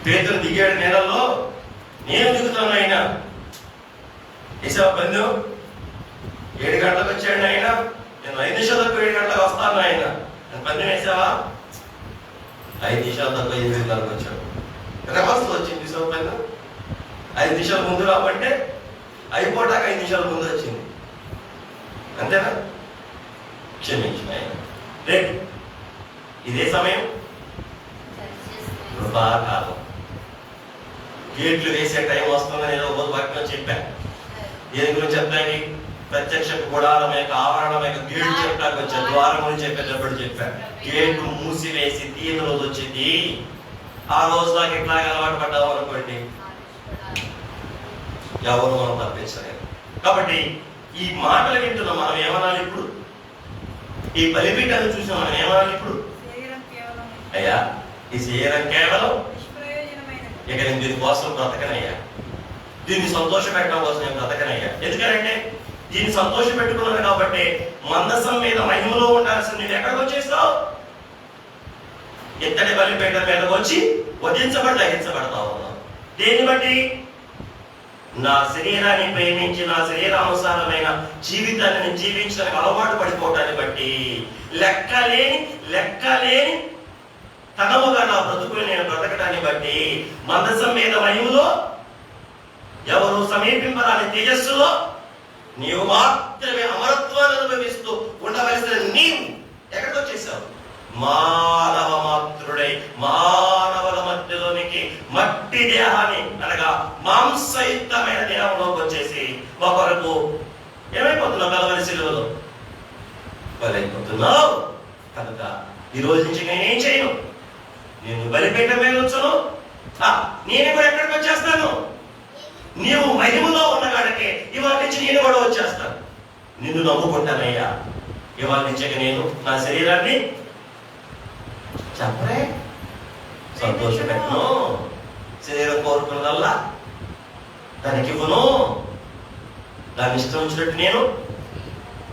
పేతురు దిగాడు నీళ్ళల్లో, నేను దిగుతాను ఆయన. వేసావా పందెం? 7 గంటలకు వచ్చాడు ఆయన, నేను 5 నిమిషాలు తక్కువ 7 గంటలకు వస్తాను ఆయన. పందెం వేసావా? 5 నిమిషాలు తక్కువ 8 గంటలకు వచ్చాడు. రివర్స్ వచ్చింది పందెం. 5 నిమిషాల ముందు రాబట్టే అయిపోటాక 5 నిమిషాల ముందు వచ్చింది. అంతేనా? క్షమించిన ఆయన. రేపు ఇదే సమయం కృపాకాలం. గేట్లు వేసే టైం వస్తుందని ఏదో ఒక వాక్యం చెప్పాను. దేని గురించి చెప్తాను? ప్రత్యక్ష గుడారం యొక్క ఆవరణం యొక్క గేటు చెప్పడానికి వచ్చాను. ద్వారం గురించి చెప్పేటప్పుడు చెప్పాను. గేటు మూసివేసి తీయని రోజు వచ్చింది. ఆ రోజు నాకు ఎట్లాగా అలవాటు పడ్డావు అనుకోండి, ఎవరు మనం తప్పించలేరు. కాబట్టి ఈ మాటలు వింటున్న మనం ఏమనాలి? ఇప్పుడు ఈ బలిపీఠాన్ని చూసి మనం ఏమనాలి? ఇప్పుడు అయ్యా ఈ శరీరం కేవలం ఇక నేను దీనికోసం బ్రతకనయ్యా, దీన్ని సంతోష పెట్టడం కోసం నేను బ్రతకనయ్యా. ఎందుకంటే దీన్ని సంతోష పెట్టుకున్నాను కాబట్టి మందసం మీద మహిమలో ఉండాల్సింది నేను ఎక్కడికి వచ్చేస్తావు? ఇత్తడి బలిపీఠ మీదకి వచ్చి వధించబడి దహించబడతా ఉన్నావు. దేన్ని బట్టి? నా శరీరాన్ని ప్రేమించి నా శరీరానుసారమైన జీవితాన్ని నేను జీవించడానికి అలవాటు పడిపోవటాన్ని బట్టి, లెక్కలేని తనముగా నా బ్రతుకుని నేను బ్రతకటాన్ని బట్టి, మందసం మీద మహిమలో ఎవరు సమీపింపరాని తేజస్సులో నీవు మాత్రమే అమరత్వాన్ని అనుభవిస్తూ ఉండవలసిన నీవు ఎక్కడికి వచ్చేసావు? మానవ మాతృడై మానవుల మధ్యలోనికి మట్టి దేహాన్ని అనగా మాంసయుక్తమైన దేహంలోకి వచ్చేసి ఒకరకు ఏమైపోతున్నావు? కలవరి సిలువలో బలైపోతున్నావు. కనుక ఈ రోజు నుంచి నేనేం చేయను? నేను బలిపీఠ మీద వచ్చాను, నేను కూడా ఎక్కడికి వచ్చేస్తాను? నీవు మహిమలో ఉన్నగాడికి ఇవాళ నుంచి నేను కూడా వచ్చేస్తాను. నిన్ను నమ్ముకుంటానయ్యా. ఇవాళ నుంచి నేను నా శరీరాన్ని చెప్పరే సంతోషపెట్టను, శరీరం కోరుకున్నదల్లా దానికి ఇవ్వను, దాన్ని ఇష్టం వచ్చినట్టు నేను.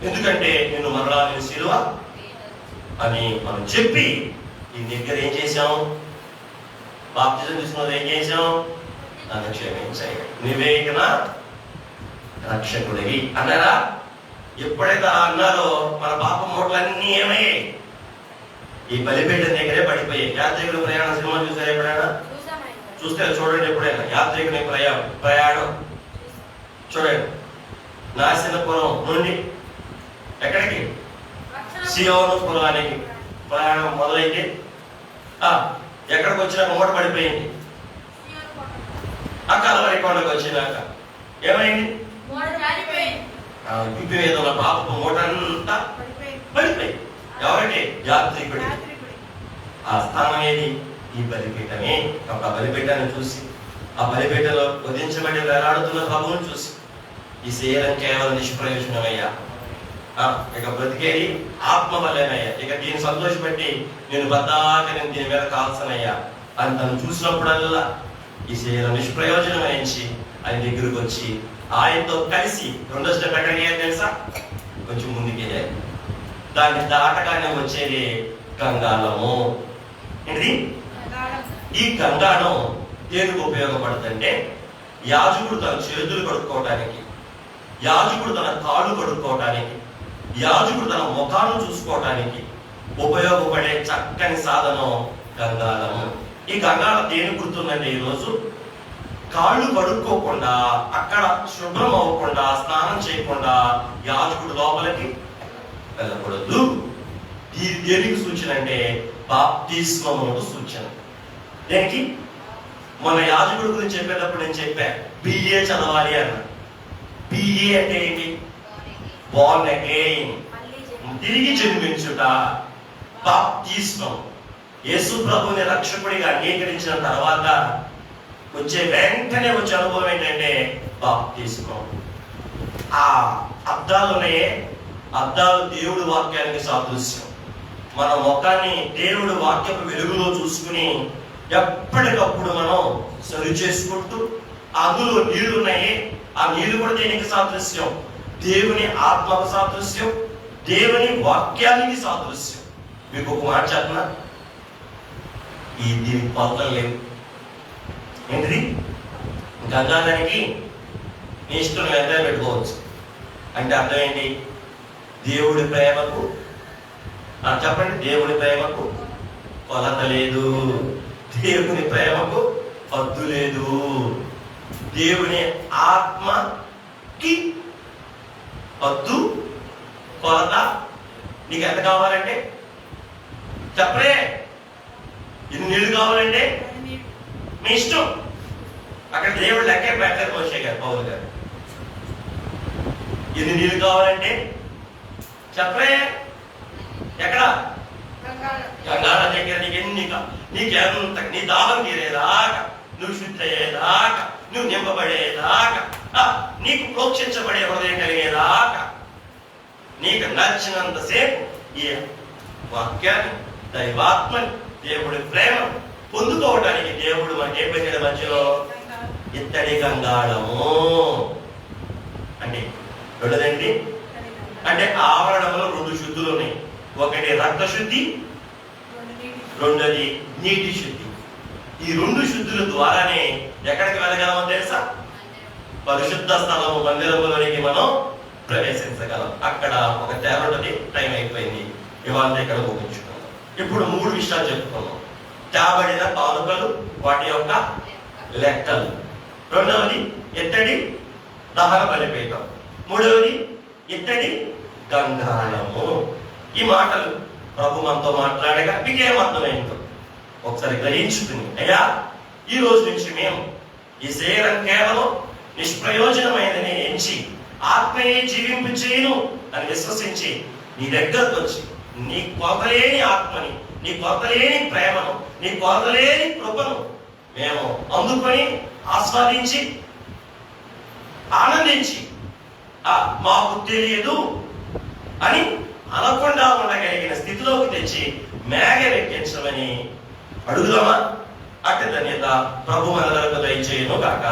ఎందుకంటే నిన్ను మరలా నేను సిలువ అని మనం చెప్పి ఈ దగ్గర ఏం చేశాం? బాప్తిజం తీసుకున్నది ఏం చేశాం? నన్ను క్షమించాయి, నివేదన రక్షకుడివి అన్నారా? ఎప్పుడైతే అన్నారో మన పాపం మూటలన్నీ ఏమయ్యాయి? ఈ బలిపీఠ దగ్గరే పడిపోయాయి. యాత్రికుల ప్రయాణం సినిమా చూసారు ఎప్పుడైనా? చూస్తే చూడండి. ఎప్పుడైనా యాత్రికుని ప్రయాణం చూడండి. నాశనపురం నుండి సియోను పురానికి ప్రయాణం మొదలైతే ఎక్కడికి వచ్చినాక మూట పడిపోయింది. ఆ కలవరి కొండకు వచ్చినాక ఏమైంది? ఇంటి మీద ఉన్న పాపపు మూట అంతా పడిపోయింది. ఎవరికి? యాత్రికుడి. ఆ స్థానం ఏది? ఈ బలిపీఠమే. ఒక బలిపీఠాన్ని చూసి, ఆ బలిపీఠలో వధించబడి వేలాడుతున్న ప్రభువును చూసి, ఈ శరీరం కేవలం నిష్ప్రయోజనమయ్యా, ఇక బ్రతికేది ఆత్మ వల్లేనయ్యా, ఇక దీన్ని సంతోషపెట్టి నేను బద్దాక నేను దీని మీద కాల్సనయ్యా అని తను చూసినప్పుడల్లా ఈ శరీరం నిష్ప్రయోజనమైంచి ఆయన దగ్గరకు వచ్చి ఆయనతో కలిసి రెండో స్టెప్ ఎక్కడికి తెలుసా? కొంచెం ముందుకే దాన్ని దాటగానే వచ్చేది గంగాళము. ఏంటిది? ఈ గంగాళం దేనికి ఉపయోగపడుతుందంటే యాజకుడు తన చేతులు కడుక్కోవటానికి, యాజకుడు తన కాళ్ళు కడుక్కోవటానికి, యాజకుడు తన ముఖాన్ని చూసుకోవటానికి ఉపయోగపడే చక్కని సాధనం గంగాళము. ఈ గంగాళం దేని గుర్తుందండి? ఈరోజు కాళ్ళు కడుక్కోకుండా, అక్కడ శుభ్రం అవ్వకుండా, స్నానం చేయకుండా యాజకుడు లోపలికి వెళ్ళకూడదు. ఇది దేనికి సూచన అంటే బాప్తిస్మమునకు సూచన. దేనికి? మన యాజకుడి గురించి చెప్పేటప్పుడు నేను చెప్పా, బిఏ చదవాలి అన్న. బిఏ అంటే ఏంటి? బోర్న్ అగైన్, తిరిగి జన్మించుట. బాప్తిస్మం, యేసు ప్రభుని రక్షకుడిగా అంగీకరించిన తర్వాత వచ్చే వెంటనే వచ్చే అనుభవం ఏంటంటే బాప్తిస్మం. ఆ అద్దాలున్నాయే, అద్దాలు దేవుడి వాక్యానికి సాదృశ్యం. మన ముఖాన్ని దేవుడి వాక్యపు వెలుగులో చూసుకుని ఎప్పటికప్పుడు మనం సరి చేసుకుంటూ, అందులో నీళ్లు ఉన్నాయి, ఆ నీళ్లు కూడా దేనికి సాదృశ్యం? దేవుని ఆత్మకు సాదృశ్యం, దేవుని వాక్యానికి సాదృశ్యం. మీకు ఒక మాట చెప్పనా? దీనికి కొలతలు లేవు. ఏంటిది? గంగాధరికి నీ ఇష్టం ఎంత పెట్టుకోవచ్చు. అంటే అర్థం ఏంటి? దేవుడి ప్రేమకు, చెప్పండి, దేవుడి ప్రేమకు కొలత లేదు, దేవుని ప్రేమకు హద్దు లేదు. దేవుని ఆత్మకి హద్దు, కొలత. నీకు ఎంత కావాలంటే చెప్పరే, ఎన్ని నీళ్లు కావాలంటే మీ ఇష్టం. అక్కడ దేవుడు లెక్కే పెట్టారు మోషే గారు, పౌలు గారు. ఎన్ని నీళ్లు కావాలంటే చెప్పరే. ఎక్కడ? గంగాళ దగ్గర. నీకెంత, నీ దాహం తీరేదాకా, నువ్వు శుద్ధి అయ్యేదాకా, నువ్వు నింపబడేదాకా, నీకు ప్రోక్షించబడే హృదయం కలిగేదాకా, నీకు నచ్చినంతసేపు ఈ వాక్యాన్ని, దైవాత్మని, దేవుడి ప్రేమ పొందుకోవడానికి దేవుడు మనకి ఏం పెట్టాడు మధ్యలో? ఇత్తడి గంగాళము. అంటే రెండోదండి, అంటే ఆవరణంలో 2 శుద్ధులు ఉన్నాయి. ఒకటి రక్త శుద్ధి, రెండోది నీటి శుద్ధి. ఈ 2 శుద్ధుల ద్వారానే ఎక్కడికి వెళ్ళగలమో తెలుసా? పరిశుద్ధ స్థలము మందిరంలోనికి మనం ప్రవేశించగలం. అక్కడ ఒక తేరటి టైం అయిపోయింది, ఇవాళ ఇక్కడ ముగించుకున్నాం. ఇప్పుడు 3 విషయాలు చెప్పుకున్నాం. తేబడిన కానుకలు, వాటి యొక్క లెక్కలు. రెండవది ఇత్తడి దహన బలిపీఠం. మూడవది ఇత్తడి గంగాళము. ఈ మాటలు ప్రభు మనతో మాట్లాడగా మీకేం అర్థమైందో ఒకసారి గ్రహించుకుని, అయ్యా ఈ రోజు నుంచి మేము ఈ శరీరం కేవలం నిష్ప్రయోజనమైనదని ఎంచి ఆత్మయే జీవింపు చేయను అని విశ్వసించి నీ దగ్గరకు వచ్చి నీ కొరతలేని ఆత్మని, నీ కొరతలేని ప్రేమను, నీ కొరతలేని కృపను మేము అందుకొని ఆస్వాదించి ఆనందించి మాకు తెలియదు అని అనకుండా ఉండగలిగిన స్థితిలోకి తెచ్చి మేఘ వెక్కించమని అడుగుదామా? అట్టి ధన్యత ప్రభు మనలకు దయచేయును గాక.